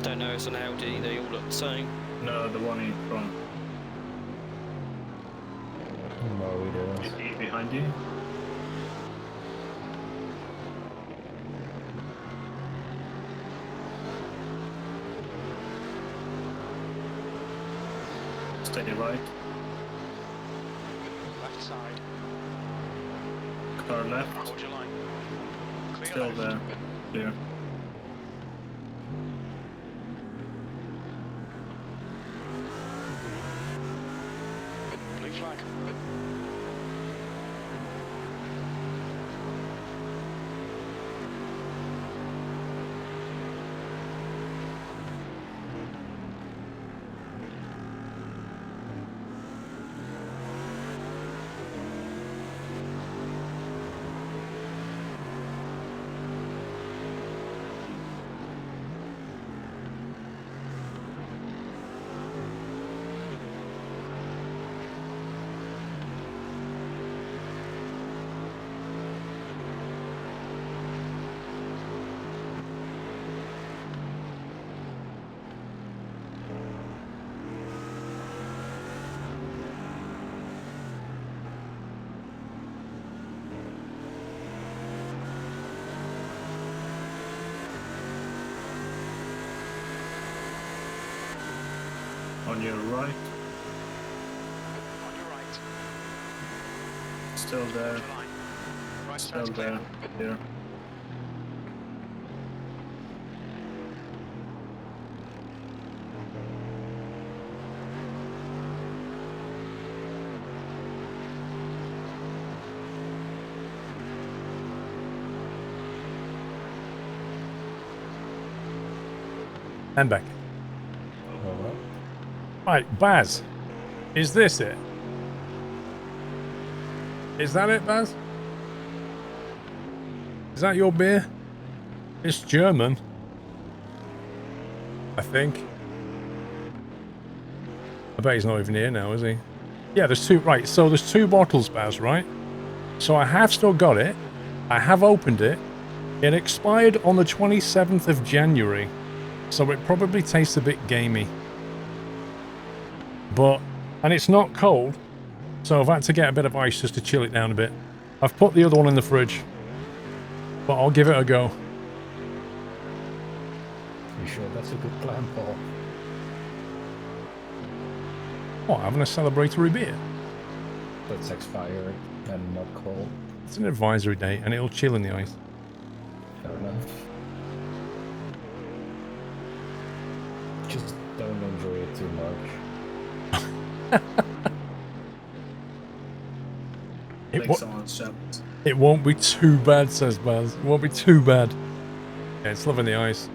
E: Don't know, it's an Audi, they all look the same.
C: No, the one in front.
A: No, we don't.
C: GT behind you. Steady right.
B: Left side.
C: Car left.
B: Hold your line. Clear
C: Still
B: left.
C: there. Clear.
B: Blue flag.
C: On your right.
B: On your right.
C: Still there.
B: Hold your line. Right
C: Still
B: side's clear.
C: there. Clear.
D: And back.
A: Alright.
D: Right, Baz. Is this it? Is that it, Baz? Is that your beer? It's German. I think. I bet he's not even here now, is he? Yeah, there's two. Right, so there's two bottles, Baz, right? So I have still got it. I have opened it. It expired on the 27th of January. So it probably tastes a bit gamey. And it's not cold. So I've had to get a bit of ice just to chill it down a bit. I've put the other one in the fridge. But I'll give it a go.
A: You sure that's a good plan, Paul?
D: What, having a celebratory beer?
A: That's expired and not cold.
D: It's an advisory date and it'll chill in the ice.
A: Fair enough. Just don't enjoy it too much.
C: Like someone's shouts.
D: It won't be too bad, says Baz. It won't be too bad. Yeah, it's loving the ice.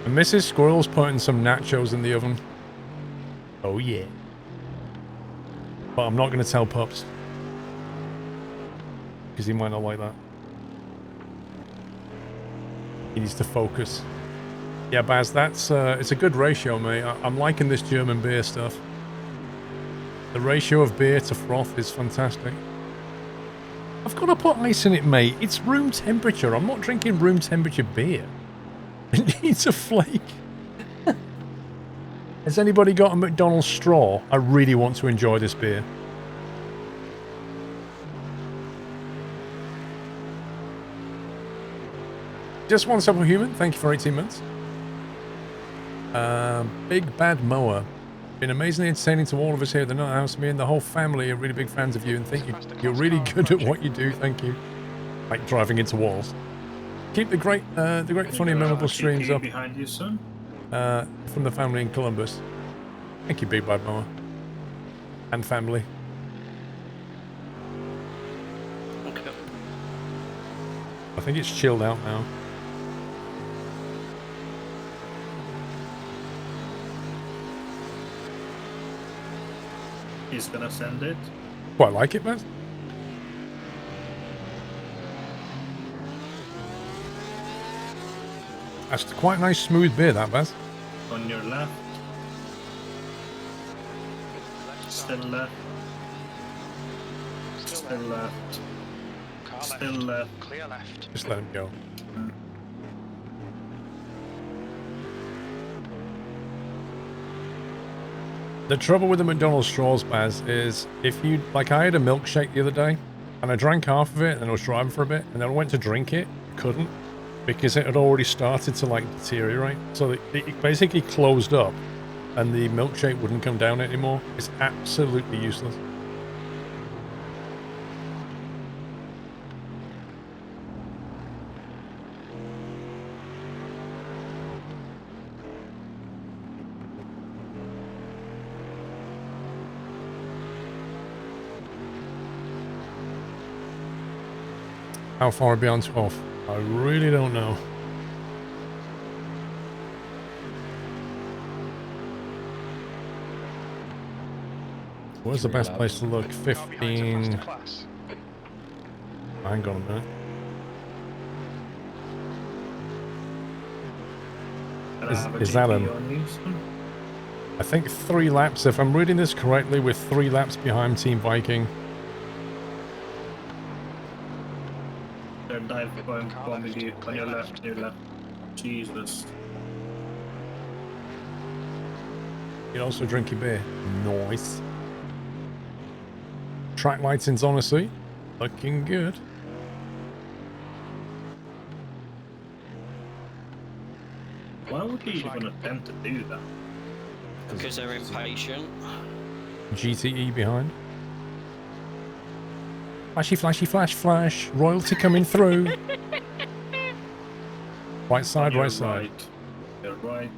D: And Mrs. Squirrel's putting some nachos in the oven. Oh yeah. But I'm not going to tell Pups. Because he might not like that. He needs to focus. Yeah, Baz, that's it's a good ratio, mate. I'm liking this German beer stuff. The ratio of beer to froth is fantastic. I've got to put ice in it, mate. It's room temperature. I'm not drinking room temperature beer. It needs a flake. Has anybody got a McDonald's straw? I really want to enjoy this beer. Just one superhuman. Thank you for 18 months. Big Bad Mower. Been amazingly entertaining to all of us here at the Nut House. Me and the whole family are really big fans of you and think you're really good at what you do. Thank you. Like driving into walls. Keep the great funny and memorable streams up
C: Behind you, son.
D: from the family in Columbus. Thank you, Big Bad Mower. And family.
E: Okay.
D: I think it's chilled out now.
C: He's gonna send it.
D: Quite like it, man. That's quite a nice smooth beer, that, Baz.
C: On your left.
B: Left
C: Still
B: side.
C: left.
B: Still
C: Still
B: left.
C: left.
B: Car
C: Still
B: left.
C: left.
B: Clear left.
D: Just let him go. The trouble with the McDonald's straws, Baz, is if you, like I had a milkshake the other day, and I drank half of it, and I was driving for a bit, and then I went to drink it, couldn't, because it had already started to like deteriorate. So it basically closed up, and the milkshake wouldn't come down anymore. It's absolutely useless. How far beyond 12? I really don't know. Where's the
A: 3
D: best
A: laps.
D: place to look?
B: Car behind's a
D: 15.
B: faster class.
D: Hang on a minute.
C: And I
D: Is-
C: have a
D: is that
C: GP
D: a-
C: on you, son.
D: I think 3 laps. If I'm reading this correctly, we're 3 laps behind Team Viking.
C: They're dive bombing
B: Car left.
C: you on
B: Clear
C: your
B: left.
C: left, your left. Jesus.
D: You also drink your beer. Nice. Track lighting's on a seat. Looking good.
C: Why would they even attempt to do that?
E: Because they're impatient.
D: GTE behind. Flashy, flashy, flash, flash. Royalty coming through. Right side,
C: You're
D: right side.
C: right. You're right.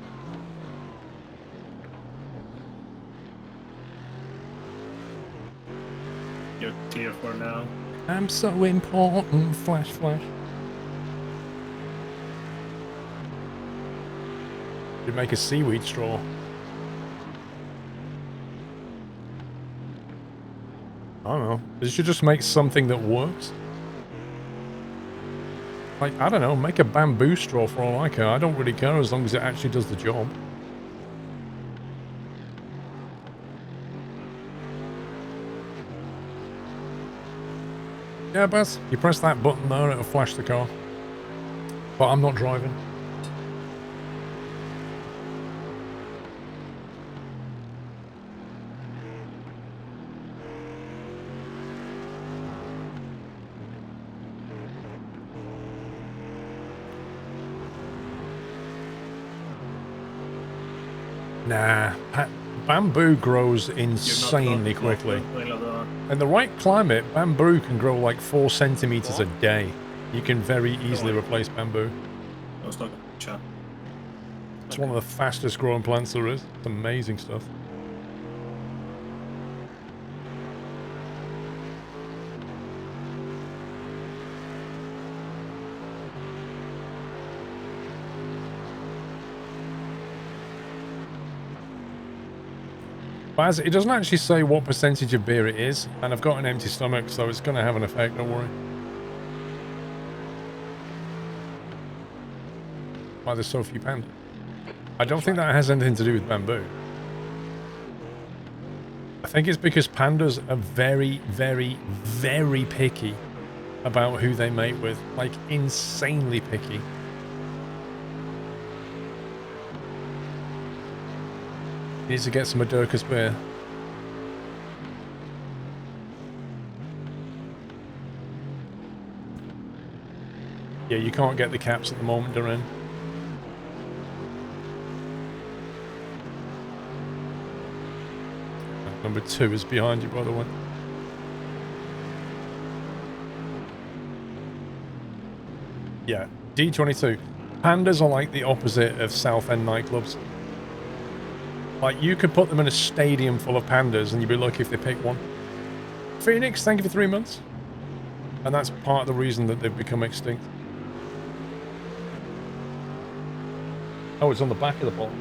C: You're clear for now.
D: I'm so important. Flash, flash. You make a seaweed straw. I don't know. You should just make something that works. Like, I don't know, make a bamboo straw for all I care. I don't really care as long as it actually does the job. Yeah, Baz, you press that button there, it'll flash the car. But I'm not driving. Nah, bamboo grows
C: You're not
D: insanely
C: not
D: quickly.
C: well done.
D: In the right climate, bamboo can grow like 4 centimeters a day. You can very easily replace bamboo.
C: I was talking to chat.
D: It's one of the fastest growing plants there is. It's amazing stuff. Baz, it doesn't actually say what percentage of beer it is, and I've got an empty stomach, so it's going to have an effect, don't worry. Why there's so few panda? I don't think that has anything to do with bamboo. I think it's because pandas are very, very, very picky about who they mate with. Like, insanely picky. Needs to get some Adurkas beer. Yeah, you can't get the caps at the moment, Duran. Number 2 is behind you, by the way. Yeah, D22. Pandas are like the opposite of South End nightclubs. Like, you could put them in a stadium full of pandas and you'd be lucky if they pick one. Phoenix, thank you for 3 months. And that's part of the reason that they've become extinct. Oh, it's on the back of the bottle.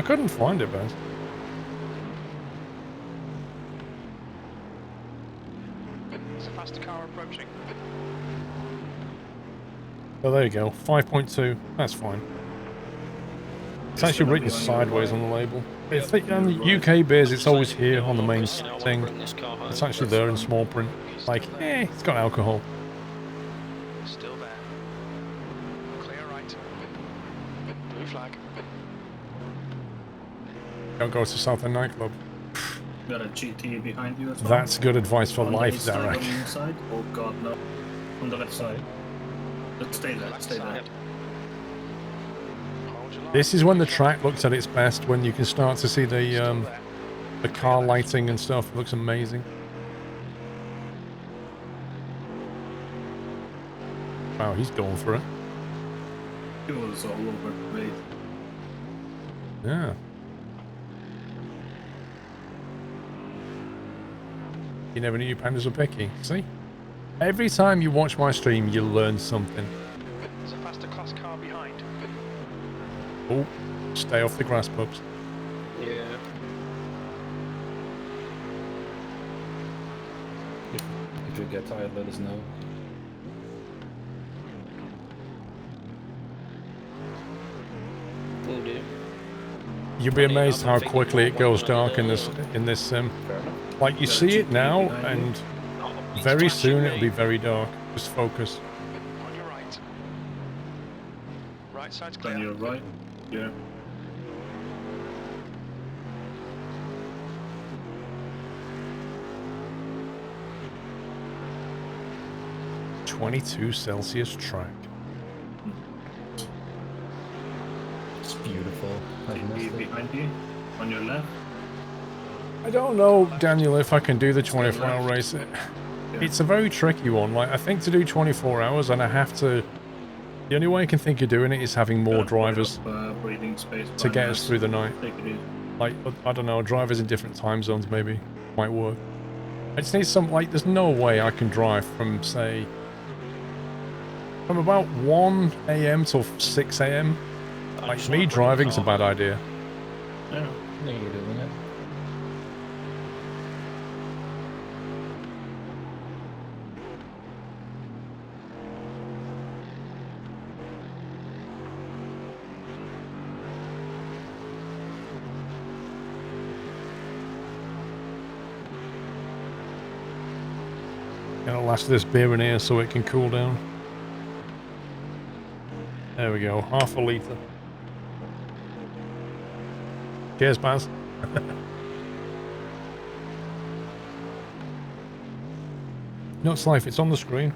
D: I couldn't find it, Ben.
B: There's a faster car approaching.
D: Oh, there you go. 5.2. That's fine. It's actually written sideways on the label. I think on the UK beers, it's always here on the main thing. It's actually there in small print. Like, it's got alcohol.
B: Still there. Clear right. Blue flag.
D: Don't go to Southend Nightclub.
C: Got a GT behind you as well.
D: That's good advice for
C: On the
D: life,
C: east side,
D: Derek.
C: on the inside? Oh god, no. On the left side. Let's stay there,
B: Left
C: stay there.
B: side. Hold your line.
D: This is when the track looks at its best, when you can start to see
B: Still there.
D: the car lighting and stuff. It looks amazing. Wow, he's going for it.
C: It was all over the place.
D: Yeah. You never knew your pandas were picky. See? Every time you watch my stream, you learn something.
B: There's a faster class car behind.
D: Oh, stay off the grass, pups.
E: Yeah.
A: If you get tired, let us know.
E: Will do.
D: You'll be amazed how quickly it goes dark in this sim.
A: Fair enough.
D: Like you see it now, and very soon it'll be very dark. Just focus.
B: On your right. Right side's clear.
C: On your right? Yeah.
D: -22°C track.
A: It's beautiful. I've missed
C: GT
A: it.
C: behind you? On your left?
D: I don't know, Daniel, if I can do the 24-hour race. It's a very tricky one. Like, I think to do 24 hours, and I have to... The only way I can think of doing it is having more drivers
C: Breathing space
D: to get us through the night.
C: Take it easy.
D: Like, I don't know, drivers in different time zones maybe might work. I just need some, like, there's no way I can drive from, say, from about 1 a.m. till 6 a.m. Like, me driving's a bad idea.
C: Yeah.
A: Yeah, you're doing it.
D: Gonna last this beer in here so it can cool down. There we go, half a litre. Cheers, Baz. Nuts Life, it's on the screen.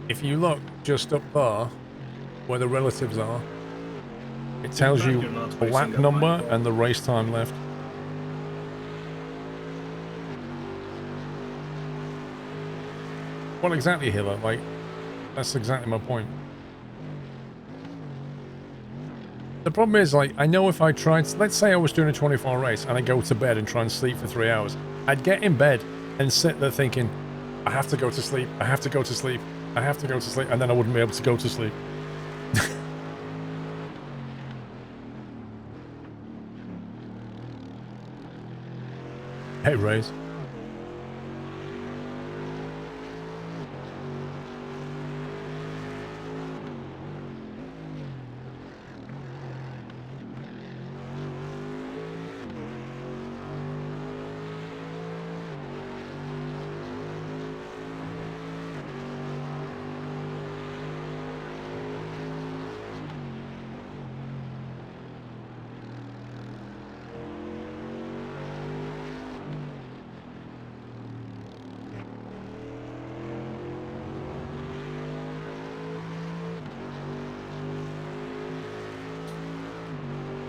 D: If you look just up there, where the relatives are, it tells you
C: You're not
D: the lap
C: racing at
D: number
C: night.
D: and the race time left. Well, exactly, Hiller. Like, that's exactly my point. The problem is, like, I know if I tried, let's say I was doing a 24-hour race and I go to bed and try and sleep for 3 hours, I'd get in bed and sit there thinking, I have to go to sleep, I have to go to sleep, I have to go to sleep, and then I wouldn't be able to go to sleep. Hey, Rays.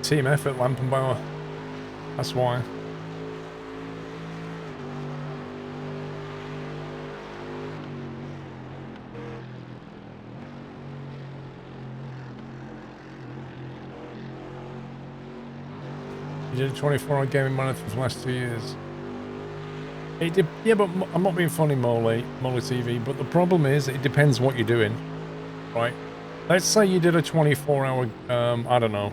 D: Team effort, Lampenbauer. That's why. You did a 24-hour gaming marathon for the last 2 years. It yeah, but I'm not being funny, Molly TV, but the problem is it depends what you're doing, right? Let's say you did a 24-hour, I don't know,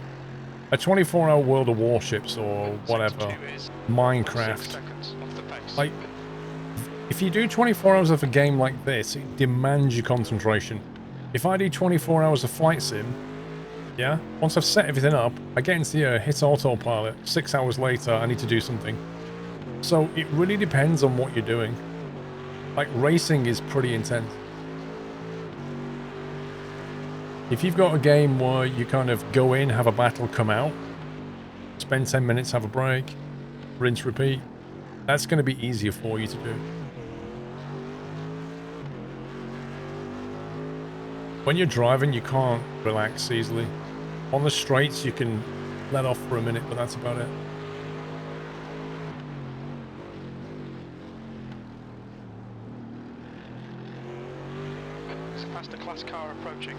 D: a 24-hour World of Warships or whatever,
B: Sector 2 is 6
D: Minecraft.
B: seconds off the pace.
D: Like, if you do 24 hours of a game like this, it demands your concentration. If I do 24 hours of Flight Sim, yeah, once I've set everything up, I get into the air, hit autopilot, 6 hours later, I need to do something. So it really depends on what you're doing. Like, racing is pretty intense. If you've got a game where you kind of go in, have a battle, come out, spend 10 minutes, have a break, rinse, repeat, that's going to be easier for you to do. When you're driving, you can't relax easily. On the straights, you can let off for a minute, but that's about it.
B: There's a faster class car approaching.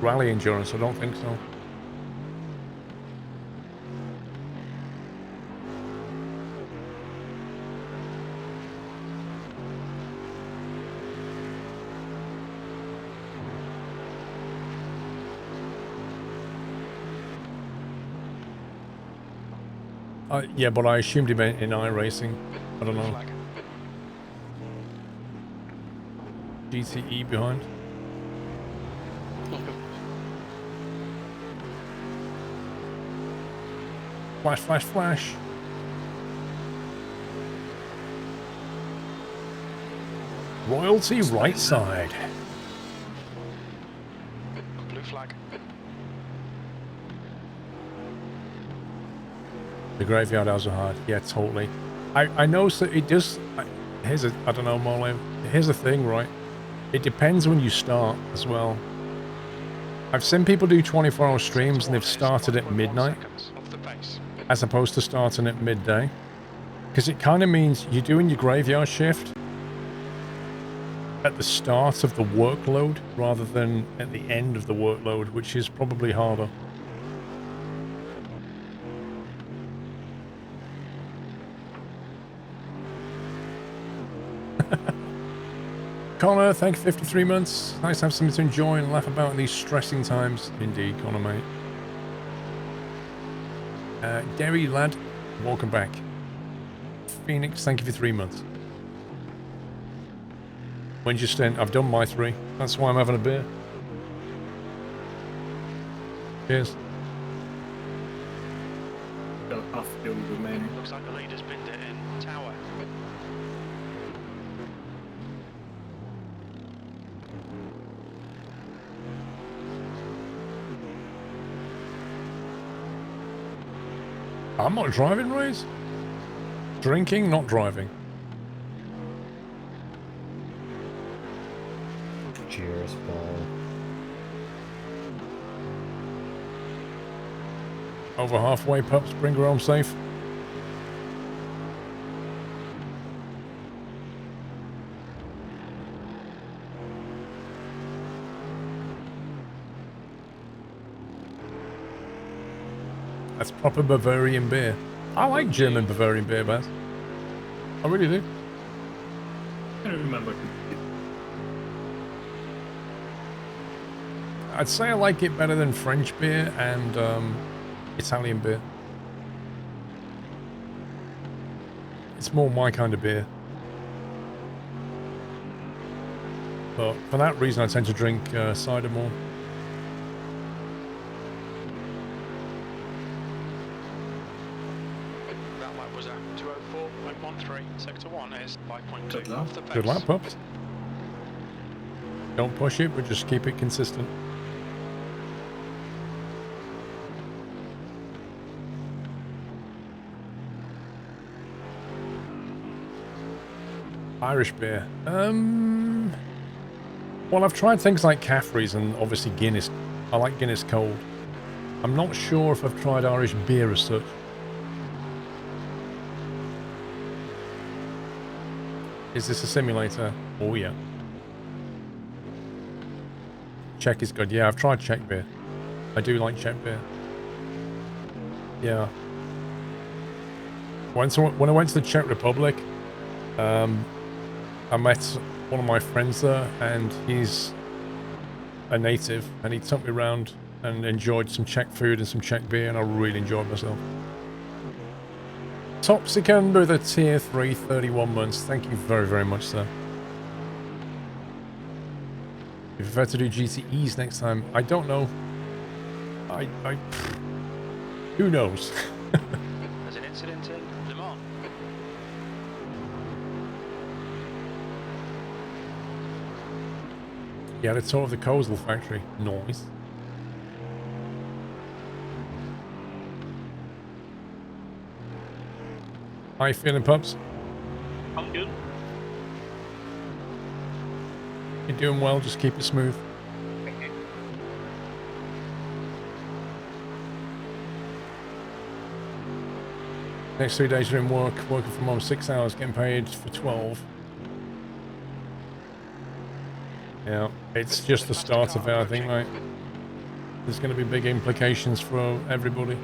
D: Rally endurance, I don't think so. Yeah, but I assumed he meant in iRacing. I don't know.
B: Flag.
D: GTE behind. Flash, flash, flash. Royalty right side.
B: Blue flag.
D: The graveyard hours are hard. Yeah, totally. I know that it does. Here's a, I don't know, Marley. Here's the thing, right? It depends when you start as well. I've seen people do 24-hour streams and they've started at midnight
B: Off the pace.
D: as opposed to starting at midday. Because it kind of means you're doing your graveyard shift at the start of the workload rather than at the end of the workload, which is probably harder. Connor, thank you for 53 months. Nice to have something to enjoy and laugh about in these stressing times. Indeed, Connor, mate. Derry, lad, welcome back. Phoenix, thank you for 3 months. When's your stint? I've done my 3. That's why I'm having a beer. Cheers.
C: Got half fuel remaining.
B: Looks like the leader's pinned it in. Tower.
D: I'm not driving, Rays. Drinking, not driving.
A: Cheers, Paul.
D: Over halfway, pups. Bring her home safe. That's proper Bavarian beer. I like German Bavarian beer, Baz. I really do.
C: I don't remember.
D: I'd say I like it better than French beer and Italian beer. It's more my kind of beer. But for that reason, I tend to drink cider more.
B: That lap was at 204.13. Sector 1 is 5.2
C: Good lap.
B: off the pace.
D: Good lap, pups. Don't push it, but just keep it consistent. Irish beer. Well, I've tried things like Caffrey's and obviously Guinness. I like Guinness cold. I'm not sure if I've tried Irish beer as such. Is this a simulator? Oh, yeah. Czech is good. Yeah, I've tried Czech beer. I do like Czech beer. Yeah. When I went to the Czech Republic, I met one of my friends there, and he's a native, and he took me around and enjoyed some Czech food and some Czech beer, and I really enjoyed myself. Topsican with a tier 3, 31 months. Thank you very, very much, sir. You prefer to do GTEs next time? I don't know. Who knows?
B: There's an incident in Le Mans.
D: Yeah, the tour of the Kozel factory. Nice. How you feeling, pups?
C: I'm good.
D: You're doing well, just keep it smooth. Next 3 days you're in work, working from home 6 hours, getting paid for 12. Yeah, it's just the start of it, I think, right? There's going to be big implications for everybody.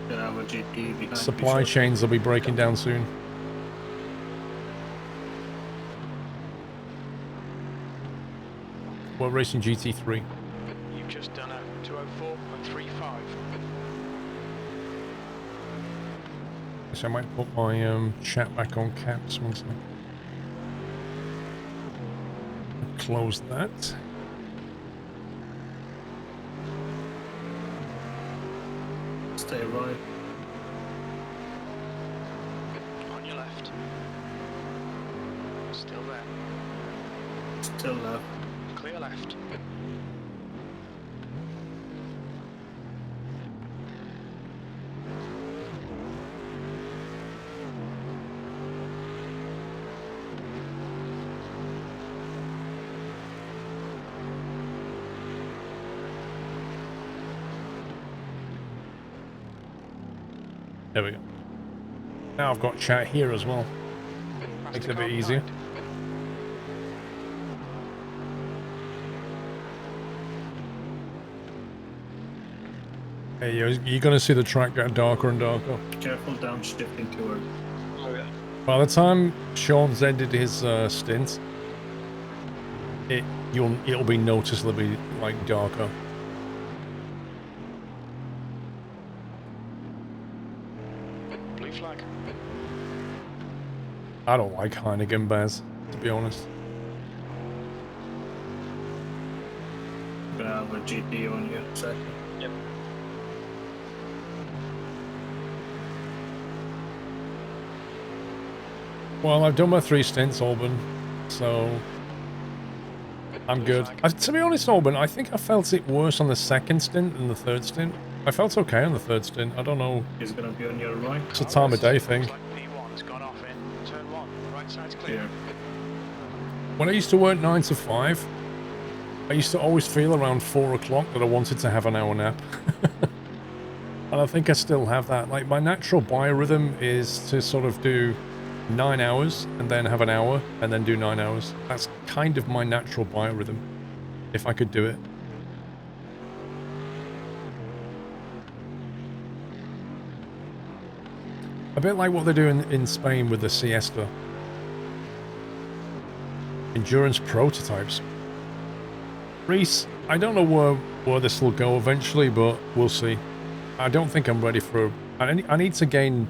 C: Gonna have a GT behind
D: Supply
C: me,
D: chains will be breaking down soon. We're racing GT3.
B: You've just done a 204.35.
D: So I might put my chat back on caps once I close that.
C: Stay right.
B: On your left. Still there.
C: Still left.
B: Clear left.
D: There we go. Now I've got chat here as well. Makes it a bit easier. Hey, you're going to see the track get darker and darker.
C: Careful downshifting toward.
B: Oh yeah.
D: By the time Sean's ended his stint, it'll be noticeably like darker.
B: Blue flag.
D: I don't like Heineken Baz, to be honest.
C: Gonna have a GT on you in a second.
E: Yep.
D: Well, I've done my 3 stints, Auburn, so I'm good. To be honest, Auburn, I think I felt it worse on the 2nd stint than the 3rd stint. I felt okay on the 3rd stint. I don't know.
C: He's gonna be on your right.
D: It's a time of day thing.
B: Looks like P1's gone off in turn 1. Right side's clear.
C: Here.
D: When I used to work 9 to 5, I used to always feel around 4 o'clock that I wanted to have an hour nap. And I think I still have that. Like, my natural biorhythm is to sort of do 9 hours and then have an hour and then do 9 hours. That's kind of my natural biorhythm, if I could do it. A bit like what they're doing in Spain with the siesta. Endurance prototypes. Reese, I don't know where this will go eventually, but we'll see. I don't think I'm ready for... I need to gain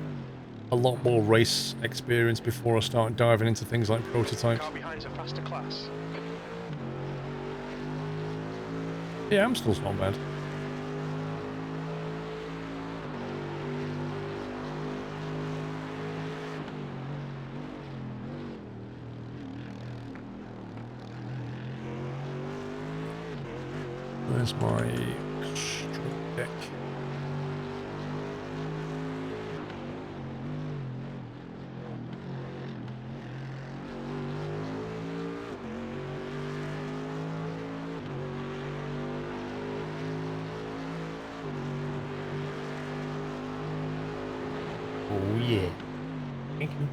D: a lot more race experience before I start diving into things like prototypes.
B: Car behind's a faster class.
D: Yeah, Amstel's not bad. Where's my straight deck? Oh yeah. Thank you.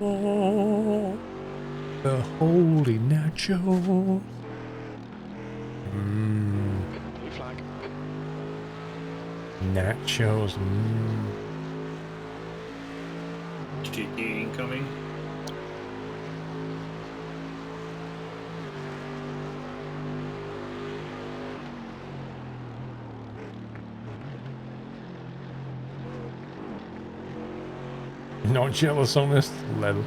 D: Oh, the holy nachos.
B: Blue flag.
D: Nachos.
C: GT incoming.
D: Not jealous on this level.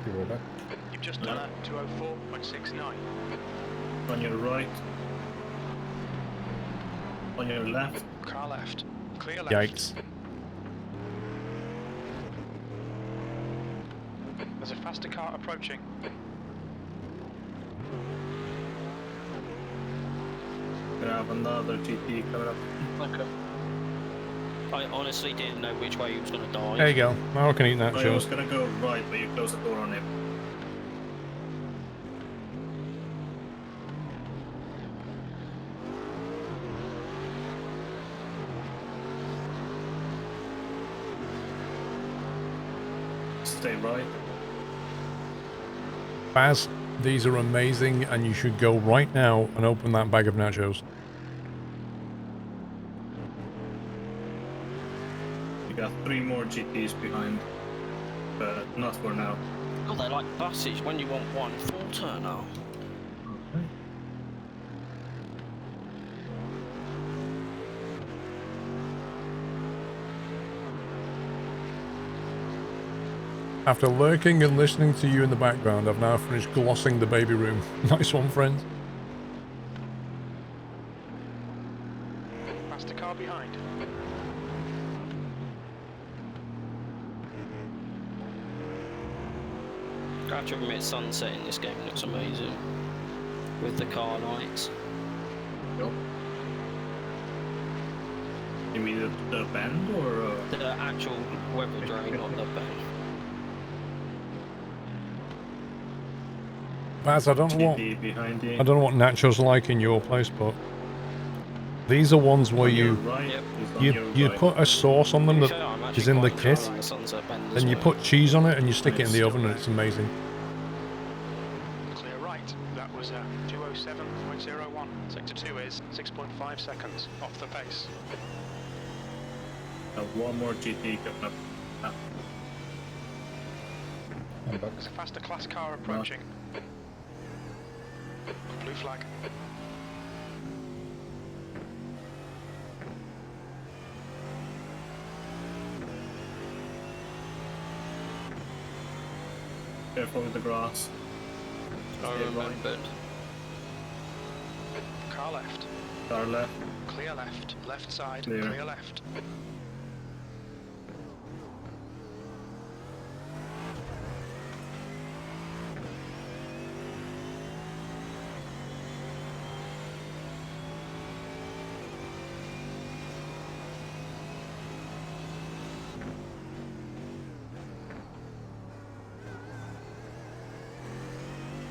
A: Be right back.
B: You've just done a 204.69.
C: On your right. On your left.
B: Car left. Clear left.
D: Yikes.
B: There's a faster car approaching.
C: We have another GT coming up.
E: Okay. I honestly didn't know which way he was going to die.
D: There you go. Now I can eat that,
C: I was
D: Joe.
C: gonna go right, but you closed the door on him. Stay right.
D: Baz, these are amazing, and you should go right now and open that bag of nachos.
C: You got 3 more GTs behind, but not for now.
E: Oh, they're like buses when you want one full turn out.
D: After lurking and listening to you in the background, I've now finished glossing the baby room. Nice one, friend.
B: Faster car behind.
E: I have to admit, sunset in this game looks amazing. With the car lights.
C: Go. You mean the bend or?
E: The actual weather drone, not the bend.
D: Baz, I don't know what
C: GT behind you?
D: I don't know what nachos are like in your place, but these are ones where
C: On your
D: you
C: right,
E: Yep.
C: he's on your
D: you
C: right.
D: put a sauce on them
E: To be
D: that
E: fair, I'm actually
D: is in the
E: quite
D: kit,
E: enjoying the sunset bend as
D: then you
E: well.
D: put cheese on it and you stick it in the
C: Nice.
D: oven, and it's amazing.
B: Clear right. That was a 207.01. Sector 2 is 6.5 seconds off the pace.
C: One more GT coming up. Ah,
A: I'm back.
B: There's a faster class car approaching. Blue flag.
C: careful with the grass.
E: I
C: Stay right.
E: remembered.
B: Car left.
C: Car left.
B: Clear left. Left side.
C: Clear.
B: Clear left.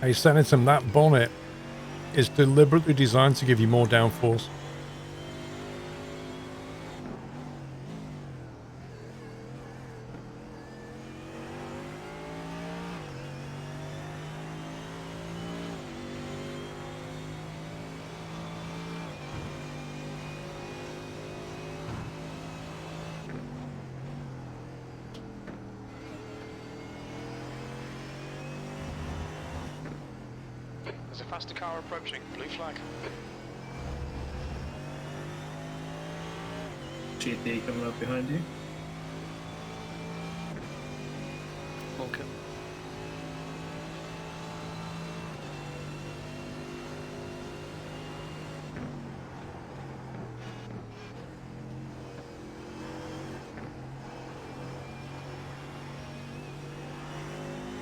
D: Hey, Senator, that bonnet is deliberately designed to give you more downforce.
B: There's a faster car approaching. Blue flag.
C: GT coming up behind you.
E: Okay.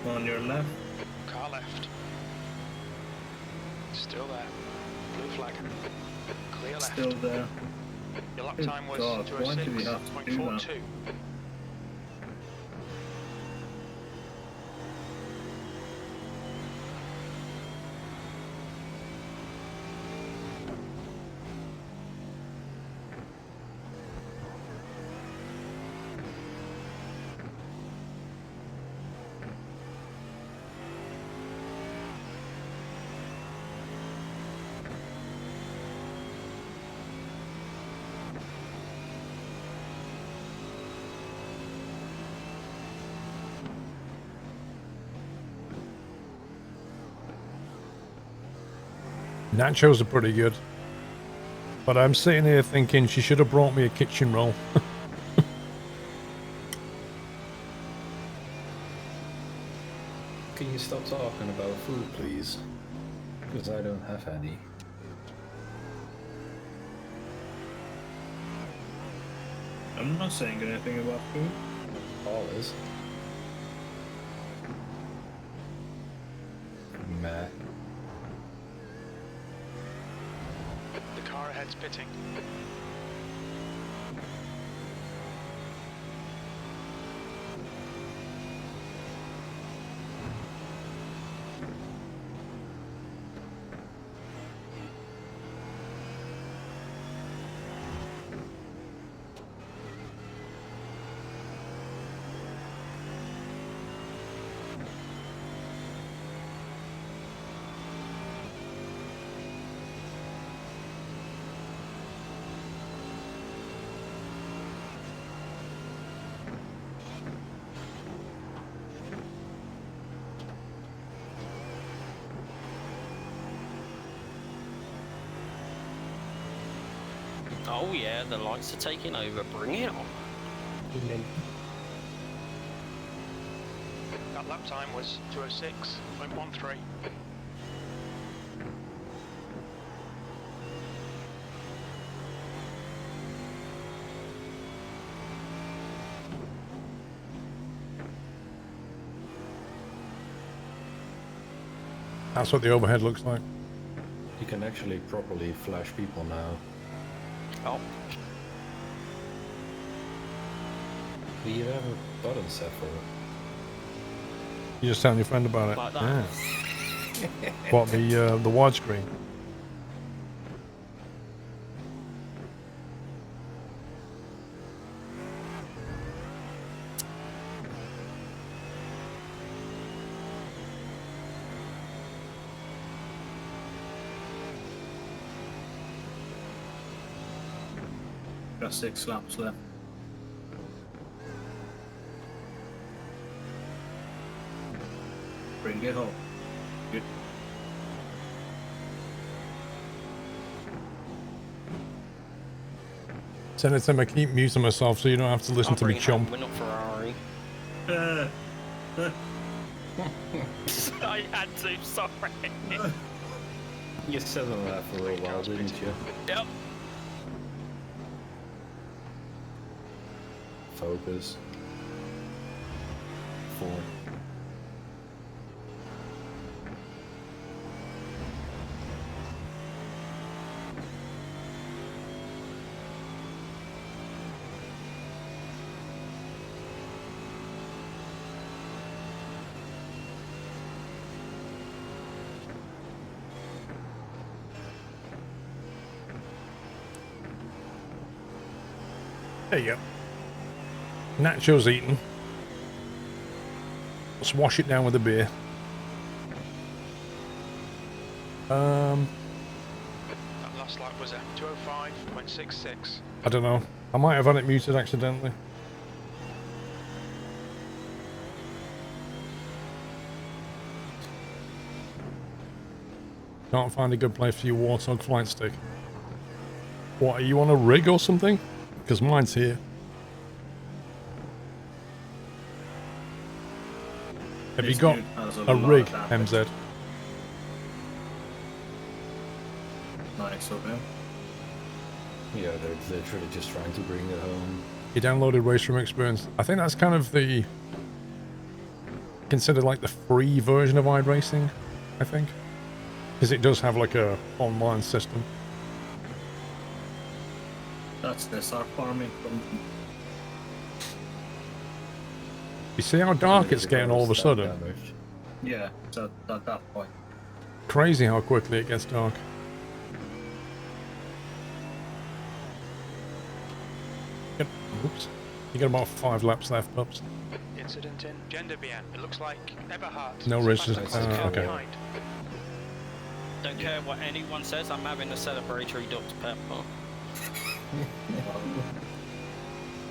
C: On your left.
B: Car left. Still there. Blue flag. Clear left.
C: Still there.
B: Your lap
C: Good
B: time was
C: God, why do we have to do that?
B: 206.42.
D: Nachos are pretty good. But I'm sitting here thinking she should have brought me a kitchen roll.
A: Can you stop talking about food, please? Because I don't have any.
C: I'm not saying anything about food.
A: All is. Meh.
B: The car ahead's pitting.
E: Oh yeah, the lights are taking over. Bring it on.
B: That lap time was 2:06.13.
D: That's what the overhead looks like.
A: You can actually properly flash people now.
E: Oh,
A: Do you have a button set for it?
D: You just telling your friend about it.
E: like that.
D: Yeah. What, the widescreen?
C: Got 6 laps left. Bring it home. Good.
D: Send it to me, I keep muting myself so you don't have to listen
E: I'll
D: to me
E: bring it home.
D: chomp.
E: We're not Ferrari. I had to, sorry.
A: You said on that for a while, didn't you?
E: Yep.
A: Focus. 4.
D: There you go. Nachos eaten. Let's wash it down with a beer.
B: That last lap was a 2:05.66.
D: I don't know. I might have had it muted accidentally. Can't find a good place for your Warthog flight stick. What, are you on a rig or something? Because mine's here. Have you
C: This
D: got
C: dude has
D: a
C: lot
D: rig,
C: of damage.
D: MZ?
C: Nice of him.
A: Yeah, they're literally just trying to bring it home.
D: You downloaded Race Room Experience. I think that's kind of the... considered like the free version of iRacing, I think. Because it does have like a online system.
C: That's the SR farming from
D: You see how dark it's getting all of a sudden?
C: yeah, so at that point.
D: Crazy how quickly it gets dark. Yep. Oops. You got about 5 laps left, pups.
B: Incident in Genderbien. It looks like Eberhard.
D: No resistance. Okay.
B: Behind.
E: Don't care what anyone says, I'm having a celebratory Dr. Pepper.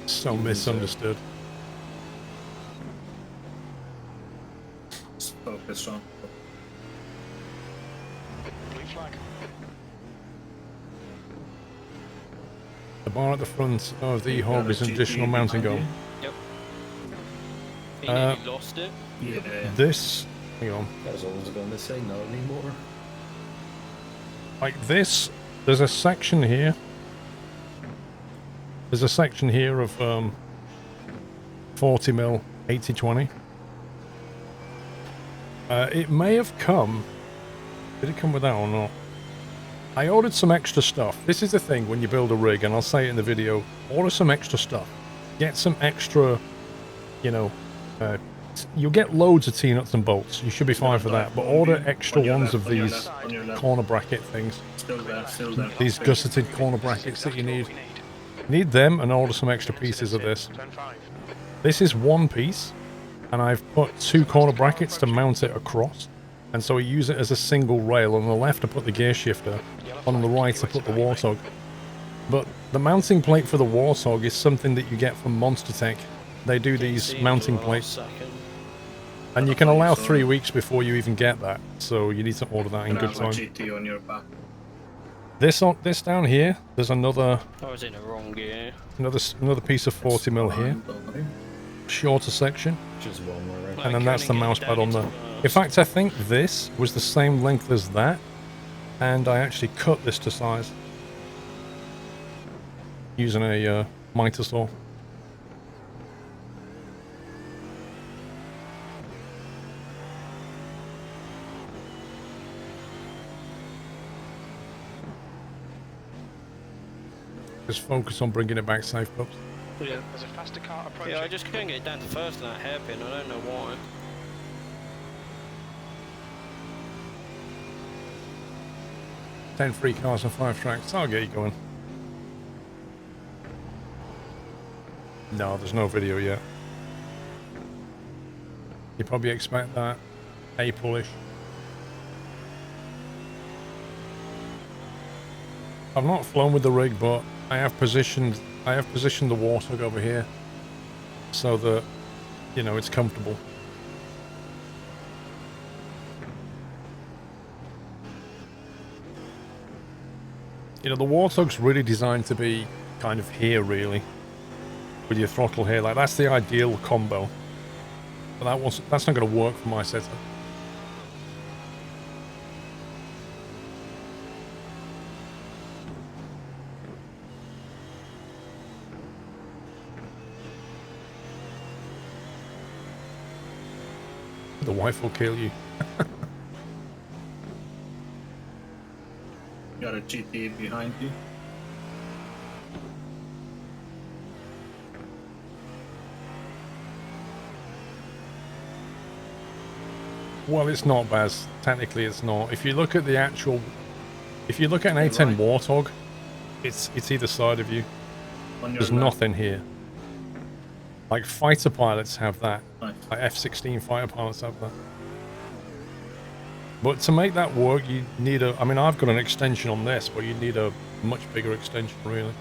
D: So misunderstood.
C: Just focus on.
B: Blue flag.
D: The bar at the front of the
C: You've
D: hub
C: got
D: is
C: a
D: an
C: GT
D: additional mounting
C: behind
D: goal.
E: Yep. He
D: Uh,
E: nearly lost it.
C: you. Yeah.
D: This, hang on,
A: I was always going to say not anymore.
D: like this, there's a section here. There's a section here of 40 mil 80/20. It may have come. Did it come with that or not? I ordered some extra stuff. This is the thing when you build a rig, and I'll say it in the video. Order some extra stuff. Get some extra, you know, you'll get loads of T-nuts and bolts. You should be fine for that. But order extra ones of these
C: On your left.
D: corner bracket things.
C: Still there, still there.
D: These gusseted corner brackets that you need. Need them and order some extra pieces of this.
B: Turn 5.
D: This is one piece, and I've put 2 corner brackets to mount it across. And so I use it as a single rail. On the left I put the gear shifter, on the right I put the Warthog. But the mounting plate for the Warthog is something that you get from Monster Tech. They do these mounting plates, and you can allow 3 weeks before you even get that. So you need to order that in
C: Gonna
D: good
C: have a
D: time.
C: GT on your back.
D: This down here, there's another
E: I was in the wrong gear.
D: another piece of 40 mil here, shorter section.
A: Just one more, right?
D: And then that's the
E: Kinda
D: mouse
E: get
D: pad on
E: down
D: there.
E: into
D: In fact, I think this was the same length as that, and I actually cut this to size using a miter saw. Just focus on bringing it back safe, Pups.
E: Yeah.
B: There's a faster car approaching.
E: Yeah, I just couldn't get it down to first in that hairpin. I don't know why.
D: 10 free cars and 5 tracks. I'll get you going. No, there's no video yet. You probably expect that April-ish. I've not flown with the rig, but I have positioned the Warthog over here so that, you know, it's comfortable. You know, the Warthog's really designed to be kind of here, really, with your throttle here. Like, that's the ideal combo. But that's not going to work for my setup. The wife will kill you.
C: Got a GT behind you.
D: Well, it's not, Baz. Technically, it's not. If you look at the actual... If you look at an A10
C: Right.
D: Warthog, it's either side of you.
C: On your
D: There's
C: left.
D: nothing here. Like, fighter pilots have that.
C: Nice.
D: Like, F-16 fighter pilots have that. But to make that work, you need a... I mean, I've got an extension on this, but you need a much bigger extension, really.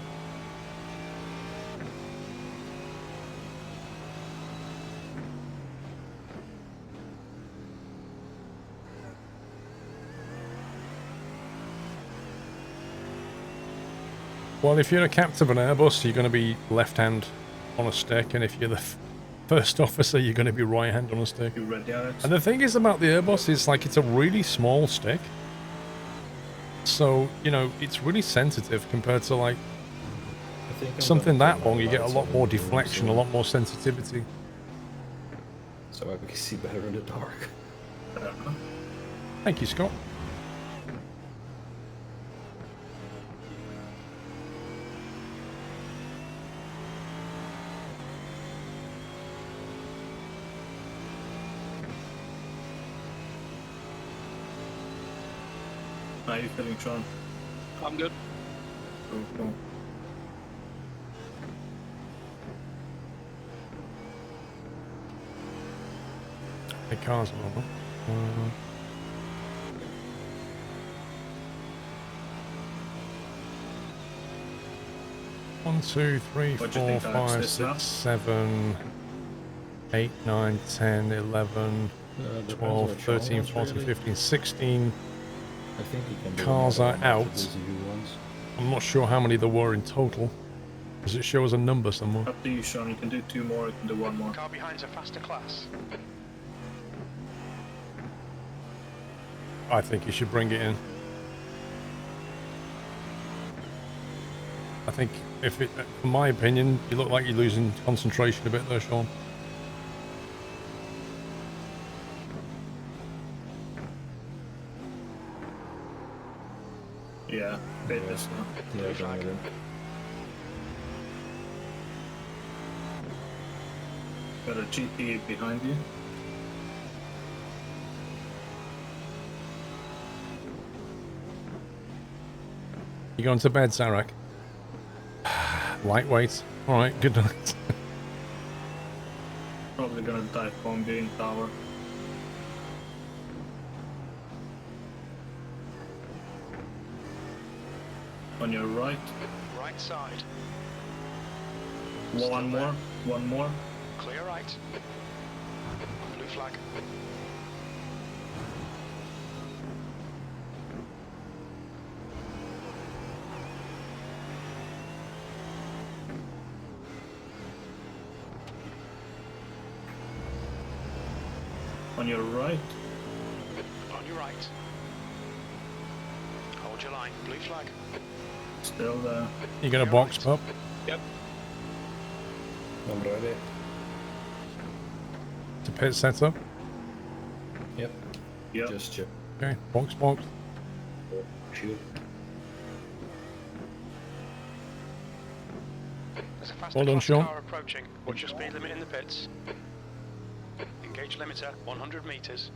D: Well, if you're a captain of an Airbus, you're going to be left-hand on a stick, and if you're the first officer, you're going to be right-hand on a stick.
C: You ready, Alex?
D: And the thing is about the Airbus is, like, it's a really small stick. So, you know, it's really sensitive compared to, like,
A: I think I'm
D: something
A: gonna
D: that
A: put my
D: long. You get a
A: lights
D: lot
A: on
D: more
A: in the room
D: deflection, a
A: soon,
D: lot more sensitivity.
A: so I can see better in the dark.
D: Thank you, Scott.
C: How are you feeling, Sean?
E: I'm good.
C: Cool.
D: The car's on over. 1, 2, 3,
C: What do you
D: 4,
C: think, Alex?
D: 5,
C: This
D: 6,
C: lap?
D: 7, 8, 9, 10, 11, 12, 13, 14, 15, 16.
A: I think you can do
D: Cars
A: another
D: are
A: one after
D: out.
A: these new ones.
D: I'm not sure how many there were in total. Does it show us a number somewhere?
C: Up to you, Sean. You can do 2 more, you can do 1 more.
B: Car behind's a faster class.
D: I think you should bring it in. I think if it, in my opinion, you look like you're losing concentration a bit there, Sean.
C: Yeah, bit this now.
A: Yeah, bring it in.
C: Got a GT behind you.
D: You going to bed, Sarek? Lightweight. All right, good night.
C: Probably gonna dive bomb being tower. On your right.
B: Right side.
C: One more. One more.
B: Clear right. Blue flag.
C: On your right.
B: On your right. Hold your line. Blue flag.
C: Still there.
D: You got a box, pup?
B: Yep.
A: I'm ready.
D: To pit setup?
A: Yep.
C: Yep.
A: Just check.
D: Okay, box, box.
A: Shoot.
B: There's a faster
D: Well done,
B: class
D: Sean.
B: car approaching. What's your speed limit in the pits? Engage limiter, 100 meters.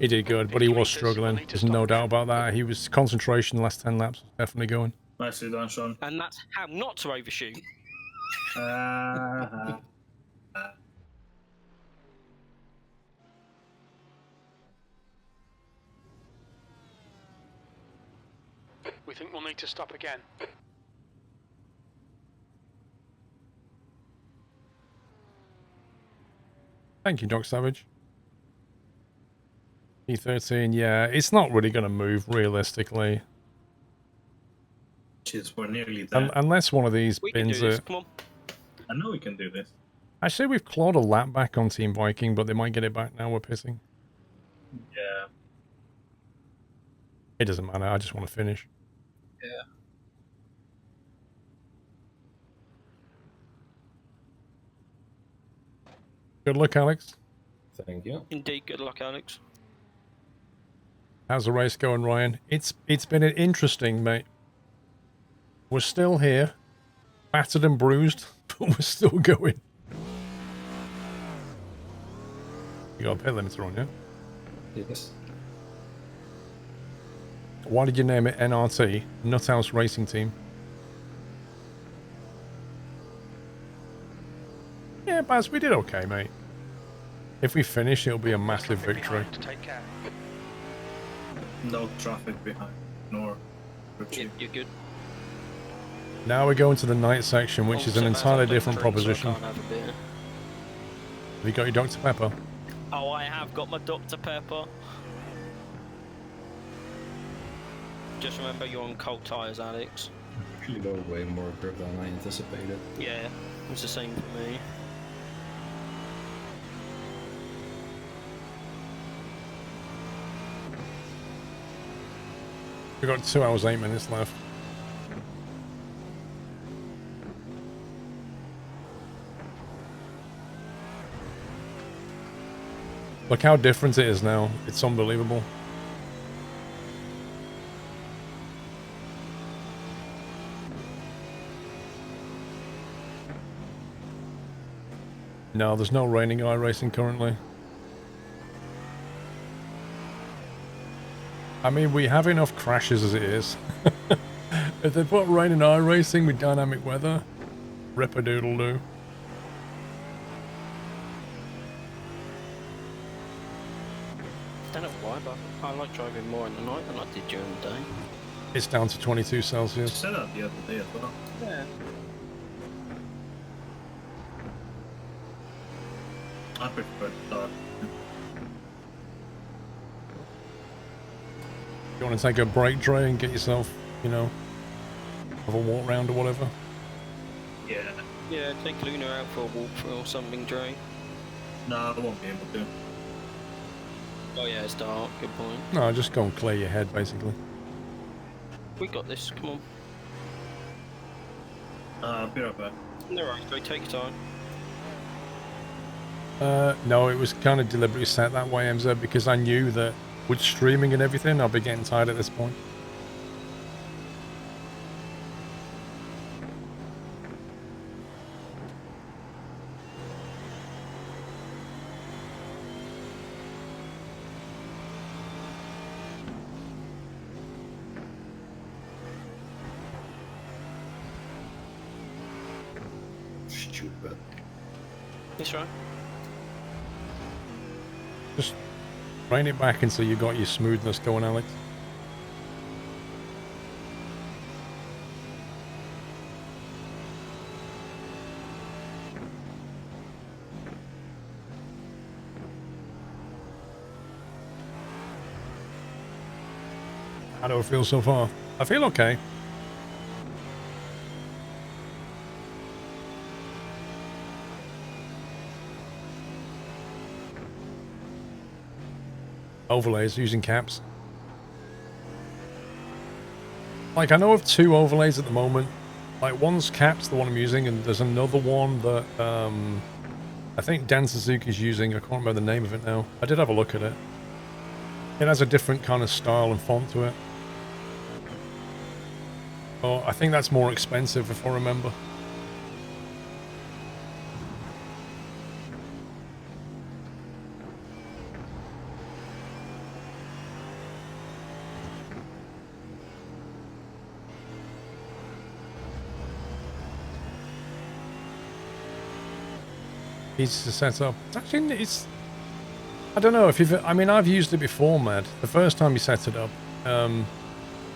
D: He did good, but he was struggling. There's no doubt about that. He was concentration the last 10 laps. Definitely going.
C: Nicely done, Sean.
E: And that's how not to overshoot.
C: Uh-huh.
B: We think we'll need to stop again.
D: Thank you, Doc Savage. E13, yeah, it's not really going to move realistically.
C: Jeez, we're nearly there.
D: Unless one of these
E: We can
D: bins
E: do this.
D: are...
E: Come on.
C: I know we can do this.
D: Actually, we've clawed a lap back on Team Viking, but they might get it back now we're pissing.
C: Yeah.
D: It doesn't matter, I just want to finish.
C: Yeah.
D: Good luck, Alex.
A: Thank you.
E: Indeed, good luck, Alex.
D: How's the race going, Ryan? It's been interesting, mate. We're still here, battered and bruised, but we're still going. You got a pit limiter on, yeah?
A: Yes.
D: Why did you name it NRT, Nuthouse Racing Team? Yeah, Baz, we did okay, mate. If we finish, it'll be a massive
B: Traffic
D: victory.
B: behind, take care.
C: No traffic behind. Nor.
E: You're good.
D: Now we're going to the night section, which is an
E: Also, Baz,
D: entirely
E: I don't
D: different
E: drink, so I
D: proposition.
E: can't have a beer.
D: Have you got your Dr. Pepper?
E: Oh, I have got my Dr. Pepper. Just remember you're on cold tyres, Alex.
A: Actually got way more grip than I anticipated.
E: Yeah, it's the same for me.
D: We've got 2 hours, 8 minutes left. Look how different it is now. It's unbelievable. No, there's no raining iRacing currently. I mean, we have enough crashes as it is. If they put rain in iRacing with dynamic weather, rip-a-doodle-doo.
E: Don't know why, but I like driving more in the night than I did during the day.
D: It's down to 22
C: I
D: Celsius.
C: said that the other day as well.
E: Yeah.
C: I prefer dark.
D: You want to take a break, Dre, and get yourself, you know, have a walk round or whatever?
C: Yeah.
E: Yeah, take Luna out for a walkthrough or something, Dre.
C: No, I won't be able to.
E: Oh yeah, it's dark. Good point.
D: No, just go and clear your head, basically.
E: We got this. Come on.
C: Be right back.
E: Alright, Dre, take your time.
D: No, it was kind of deliberately set that way, MZ, because I knew that with streaming and everything, I'll be getting tired at this point.
C: Stupid.
E: That's right.
D: Just rein it back until you got your smoothness going, Alex. How do I feel so far? I feel okay. Overlays using caps. Like, I know of 2 overlays at the moment. Like, one's caps, the one I'm using, and there's another one that I think Dan Suzuki's using. I can't remember the name of it now. I did have a look at it. It has a different kind of style and font to it. Oh, I think that's more expensive if I remember. Easy to set up. It's actually, I don't know if you've, I mean, I've used it before, Mad. The first time you set it up,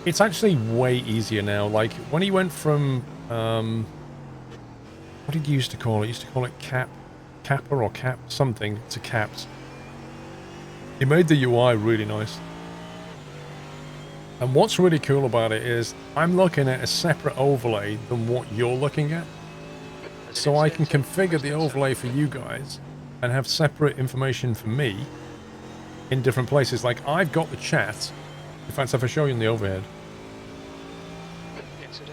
D: it's actually way easier now. Like, when he went from, what did you used to call it? He used to call it Kappa or Cap something to Caps. He made the UI really nice. And what's really cool about it is I'm looking at a separate overlay than what you're looking at. So I can configure the overlay for you guys and have separate information for me in different places. Like, I've got the chat. In fact, if I show you in the overhead,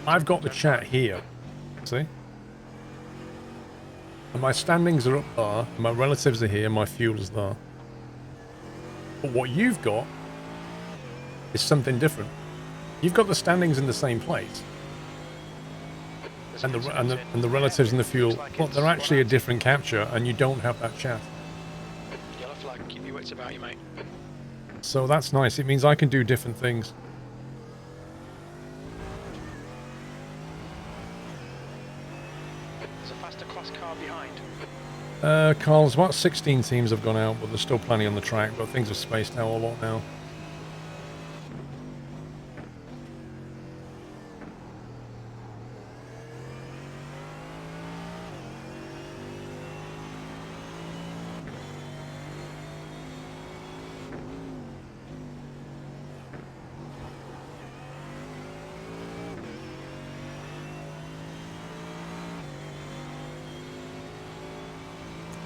D: I've got the chat here. See? And my standings are up there, and my relatives are here, my fuel is there. But what you've got is something different. You've got the standings in the same place. And the relatives and the fuel, well, they're actually a different capture, and you don't have that chat.
B: Yellow flag, keep your wits about you, mate.
D: So that's nice. It means I can do different things.
B: There's a faster class car behind.
D: Carl's about 16 teams have gone out, but there's still plenty on the track, but things are spaced out a lot now.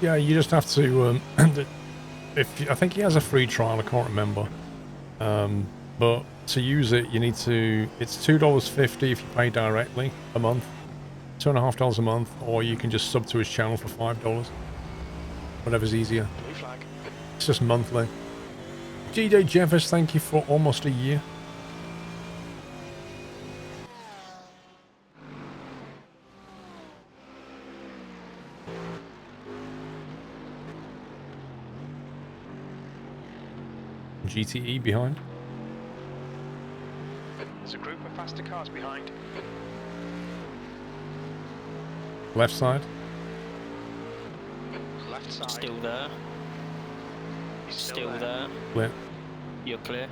D: Yeah, you just have to, I think he has a free trial, I can't remember. But to use it, you need to, it's $2.50 if you pay directly a month, $2.50 a month, or you can just sub to his channel for $5. Whatever's easier.
B: Blue flag.
D: It's just monthly. GJ Jeffers, thank you for almost a year. GTE behind.
B: There's a group of faster cars behind.
D: Left side.
B: Left side.
E: Still there.
B: He's
E: Still
B: there.
E: there.
D: Clear.
E: You're clear.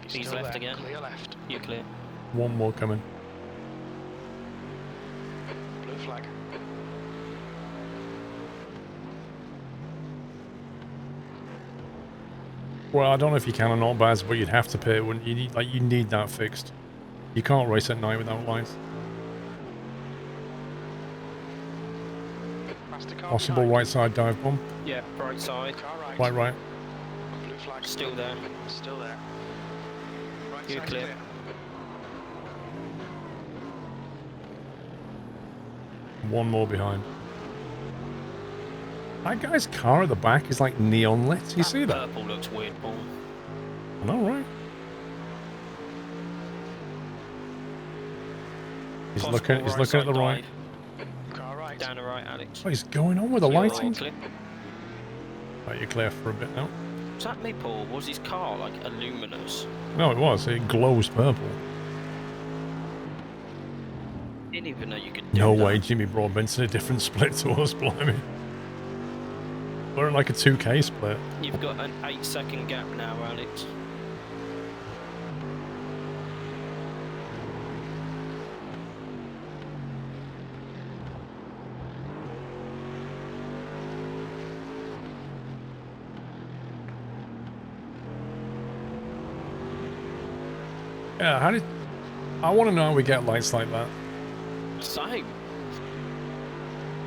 E: He's
B: still
E: left
B: there.
E: again.
B: Clear left.
E: You're clear.
D: One more coming.
B: Blue flag.
D: Well, I don't know if you can or not, Baz, but you'd have to pay it, wouldn't you? You need that fixed. You can't race at night without lights. Possible right side dive bomb.
E: Yeah, right side.
B: Car right.
D: Right.
B: Blue flag.
E: Still there.
B: Still there. Right
E: You're
B: side's
E: clear.
B: clear.
D: One more behind. That guy's car at the back is like neon lit. You see that?
E: Purple looks weird, Paul.
D: I know, right? He's
E: Possible
D: looking at
E: side
D: the right.
E: dive.
B: Car right.
E: Down the right, Alex.
D: What is going on with the
E: You're
D: lighting?
E: clear.
D: Right, you're clear for a bit now.
E: Was that me, Paul? Was his car like luminous?
D: No, it was. It glows purple.
E: Didn't even know you could do
D: No
E: that.
D: way, Jimmy Broadbent's in a different split to us, blimey. We're in like a 2K split.
E: You've got an 8-second gap now, Alex.
D: Yeah, how did... I want to know how we get lights like that.
E: Same.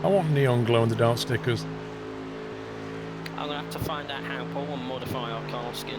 D: I want neon glow-in-the-dark stickers.
E: I'm gonna have to find out how, Paul, and modify our car skin.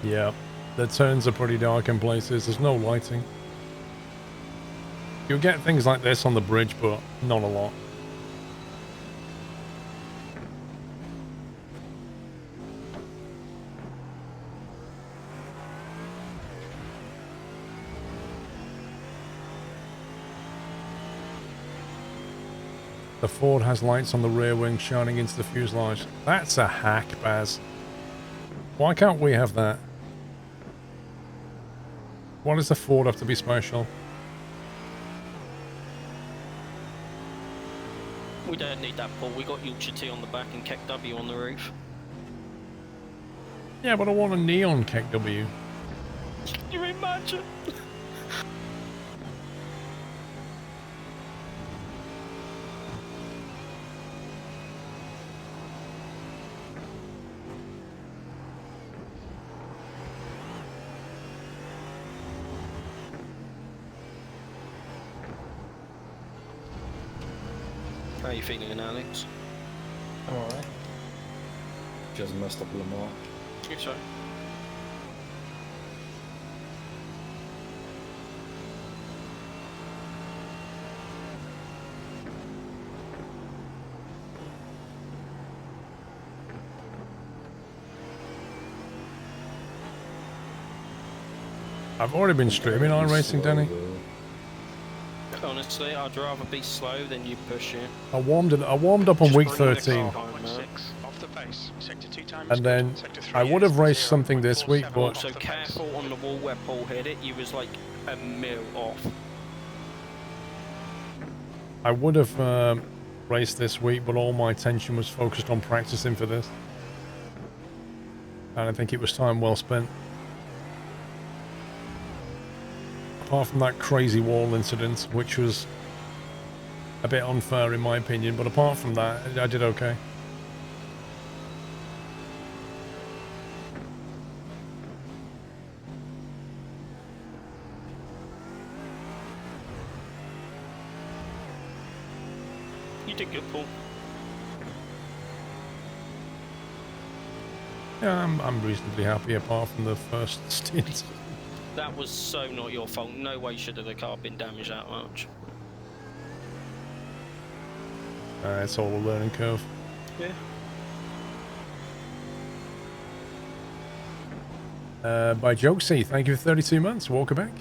D: Yeah, the turns are pretty dark in places. There's no lighting. You'll get things like this on the bridge, but not a lot. The Ford has lights on the rear wing shining into the fuselage. That's a hack, Baz. Why can't we have that? Why does the Ford have to be special?
E: We don't need that, Paul. We got Yorkshire T on the back and Keck W on the roof.
D: Yeah, but I want a neon KW.
E: Can you imagine? How are you feeling, Alex?
A: I'm alright. Just messed up Lamar.
E: Yes, sir.
D: I've already been streaming iRacing, Danny.
E: Honestly, I'd rather be slow than you push it.
D: I warmed up on
E: Just
D: week
E: bring the
D: 13,
E: car home, man.
B: 1.6 off the pace. Sector 2 time is
D: and
B: good.
D: then
B: Sector 3
D: I would have
B: is
D: raced something this week,
B: 0.47
D: but
B: off
E: So
B: the pace.
E: careful on the wall where Paul hit it. You was like a mil off.
D: I would have raced this week, but all my attention was focused on practicing for this. And I think it was time well spent. Apart from that crazy wall incident, which was a bit unfair in my opinion, but apart from that, I did okay.
E: You did good, Paul.
D: Yeah, I'm reasonably happy apart from the first stint.
E: That was so not your fault. No way should have the car been damaged that much.
D: It's all a learning curve.
E: Yeah.
D: By Jokesy, thank you for 32 months. Walker back.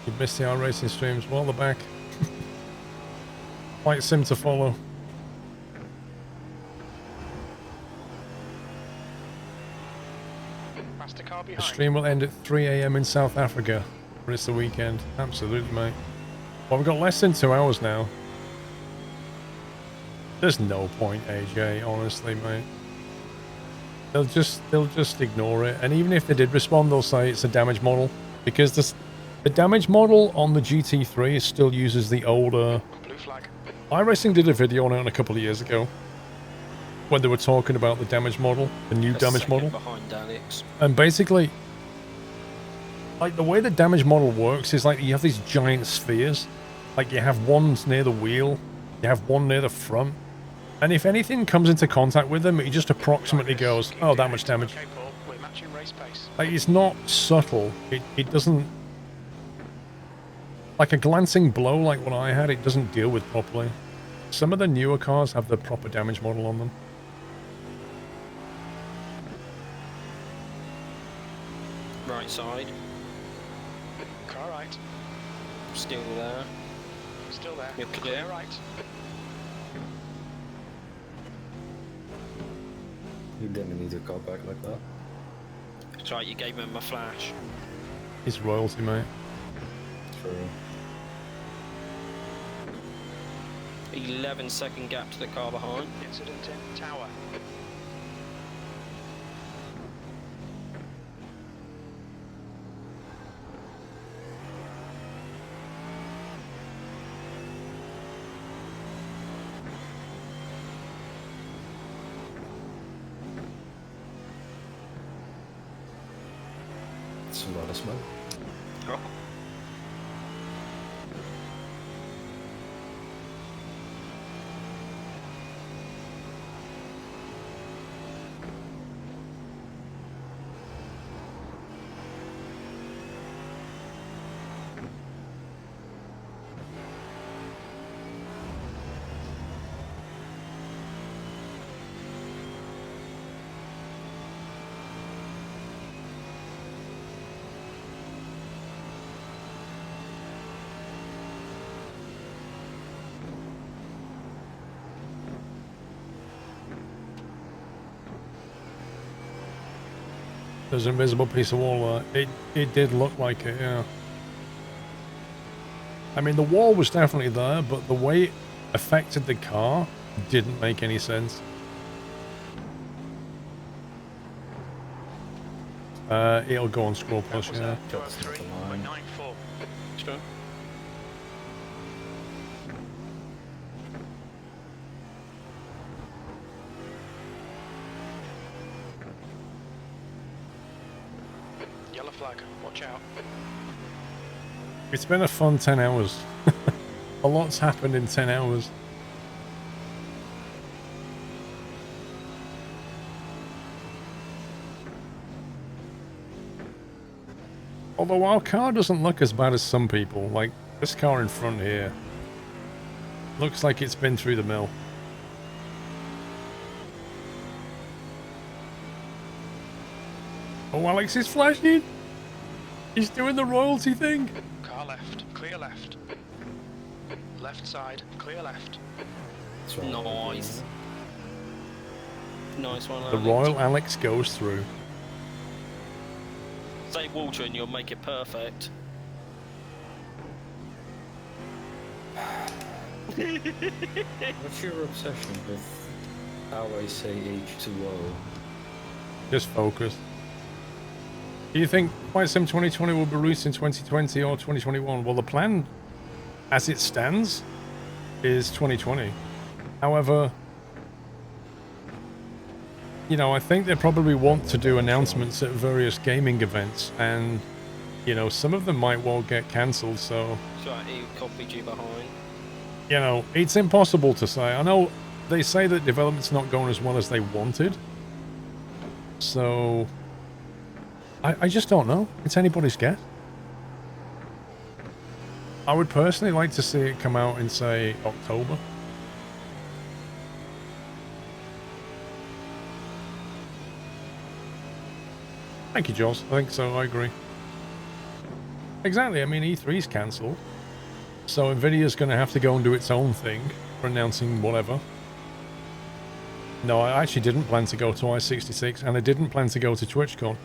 D: You missed the iRacing streams. Well, they're back. Flight sim to follow.
B: Faster car
D: The
B: behind.
D: stream will end at 3 a.m. in South Africa, but it's the weekend. Absolutely, mate. Well, we've got less than 2 hours now. There's no point, AJ, honestly, mate. They'll just ignore it. And even if they did respond, they'll say it's a damage model. Because the damage model on the GT3 still uses the older...
B: Blue flag.
D: iRacing did a video on it a couple of years ago. When they were talking about the damage model, the new
E: A
D: damage
E: second
D: model.
E: behind Alex.
D: And basically, like the way the damage model works is like you have these giant spheres. Like you have one near the wheel, you have one near the front. And if anything comes into contact with them, it just approximately goes, oh, that much damage.
B: Okay, Paul, we're matching race pace.
D: Like it's not subtle. It doesn't... Like a glancing blow like what I had, it doesn't deal with properly. Some of the newer cars have the proper damage model on them.
E: Right side.
B: Car right.
E: Still there.
B: Still there.
E: You're clear.
B: Right.
A: You didn't need to go back like that.
E: That's right, you gave him a flash.
D: It's royalty, mate.
A: True.
E: 11-second gap to the car behind.
B: Incident in tower.
A: It's a lot of smoke.
E: Oh.
D: There's an invisible piece of wall there. It did look like it, yeah. I mean, the wall was definitely there, but the way it affected the car didn't make any sense. It'll go on Scroll Plus, yeah.
B: 203.94.
E: Sure.
B: Yellow flag. Watch out.
D: It's been a fun 10 hours. A lot's happened in 10 hours. Although our car doesn't look as bad as some people. Like, this car in front here looks like it's been through the mill. Oh, Alex is flashing! He's doing the royalty thing!
B: Car left. Clear left. Left side. Clear left.
A: That's right.
E: Nice. Nice one,
D: The
E: Alex.
D: Royal Alex goes through.
E: Say water and you'll make it perfect.
A: What's your obsession with how I say H2O?
D: Just focus. Do you think Flight Sim 2020 will be released in 2020 or 2021? Well, the plan, as it stands, is 2020. However, you know, I think they probably want to do announcements at various gaming events, and, you know, some of them might well get cancelled, so,
E: That's right, he copied you behind.
D: you know, it's impossible to say. I know they say that development's not going as well as they wanted, so I just don't know. It's anybody's guess. I would personally like to see it come out in, say, October. Thank you, Joss. I think so. I agree. Exactly. I mean, E3's cancelled. So Nvidia's going to have to go and do its own thing. for announcing whatever. No, I actually didn't plan to go to I-66, and I didn't plan to go to TwitchCon.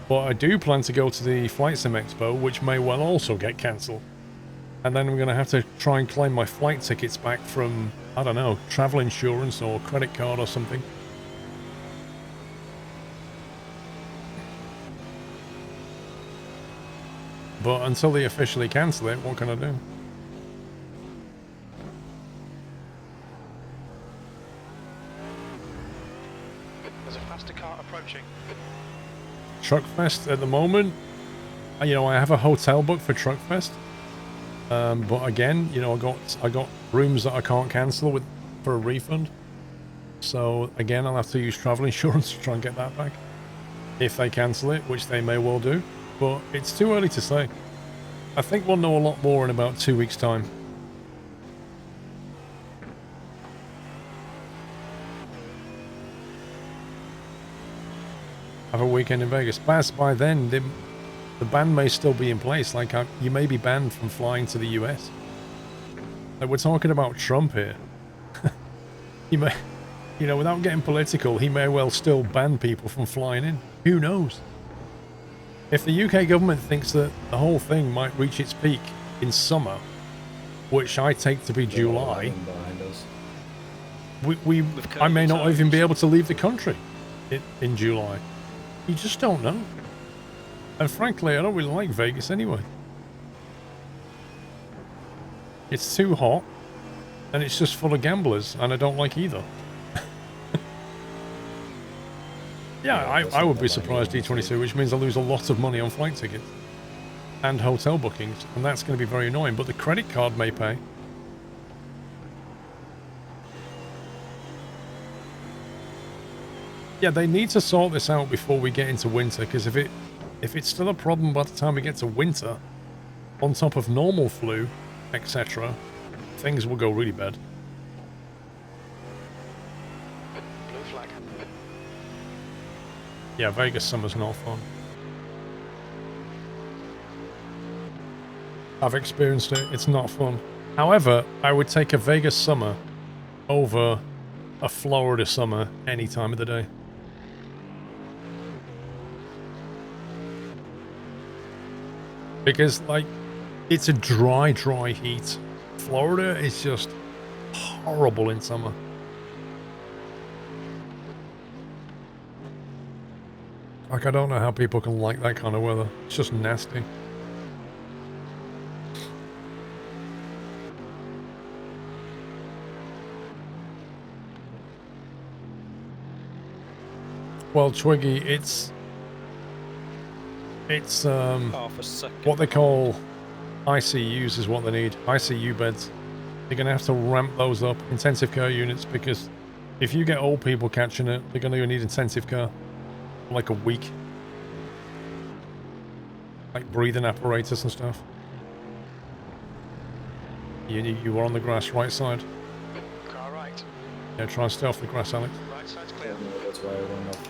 D: But I do plan to go to the Flight Sim Expo, which may well also get cancelled. And then I'm going to have to try and claim my flight tickets back from, I don't know, travel insurance or credit card or something. But until they officially cancel it, what can I do?
B: There's a faster car approaching.
D: Truckfest at the moment, you know, I have a hotel booked for Truckfest. But again, you know, I got rooms that I can't cancel for a refund. So again, I'll have to use travel insurance to try and get that back. If they cancel it, which they may well do. But it's too early to say. I think we'll know a lot more in about 2 weeks' time. Have a weekend in Vegas. By then, the ban may still be in place. Like, you may be banned from flying to the US. Like, we're talking about Trump here. He may, you know, without getting political, he may well still ban people from flying in. Who knows? If the UK government thinks that the whole thing might reach its peak in summer, which I take to be July, I may not even be able to leave the country in July. You just don't know. And frankly, I don't really like Vegas anyway. It's too hot, and it's just full of gamblers, and I don't like either. Yeah, I would be surprised D22, which means I lose a lot of money on flight tickets and hotel bookings, and that's going to be very annoying, but the credit card may pay. Yeah, they need to sort this out before we get into winter, because if it's still a problem by the time we get to winter, on top of normal flu, etc., things will go really bad.
B: Blue flag.
D: Yeah, Vegas summer's not fun. I've experienced it, it's not fun. However, I would take a Vegas summer over a Florida summer any time of the day. Because, like, it's a dry heat. Florida is just horrible in summer. Like, I don't know how people can like that kind of weather. It's just nasty. Well, Twiggy, it's
E: Half a second.
D: what they call ICUs is what they need. ICU beds. They're going to have to ramp those up, intensive care units, because if you get old people catching it, they're going to need intensive care for like a week. Like breathing apparatus and stuff. You are on the grass, right side.
B: Car right.
D: Yeah, try and stay off the grass, Alex.
B: Right side's clear.
A: That's why I went off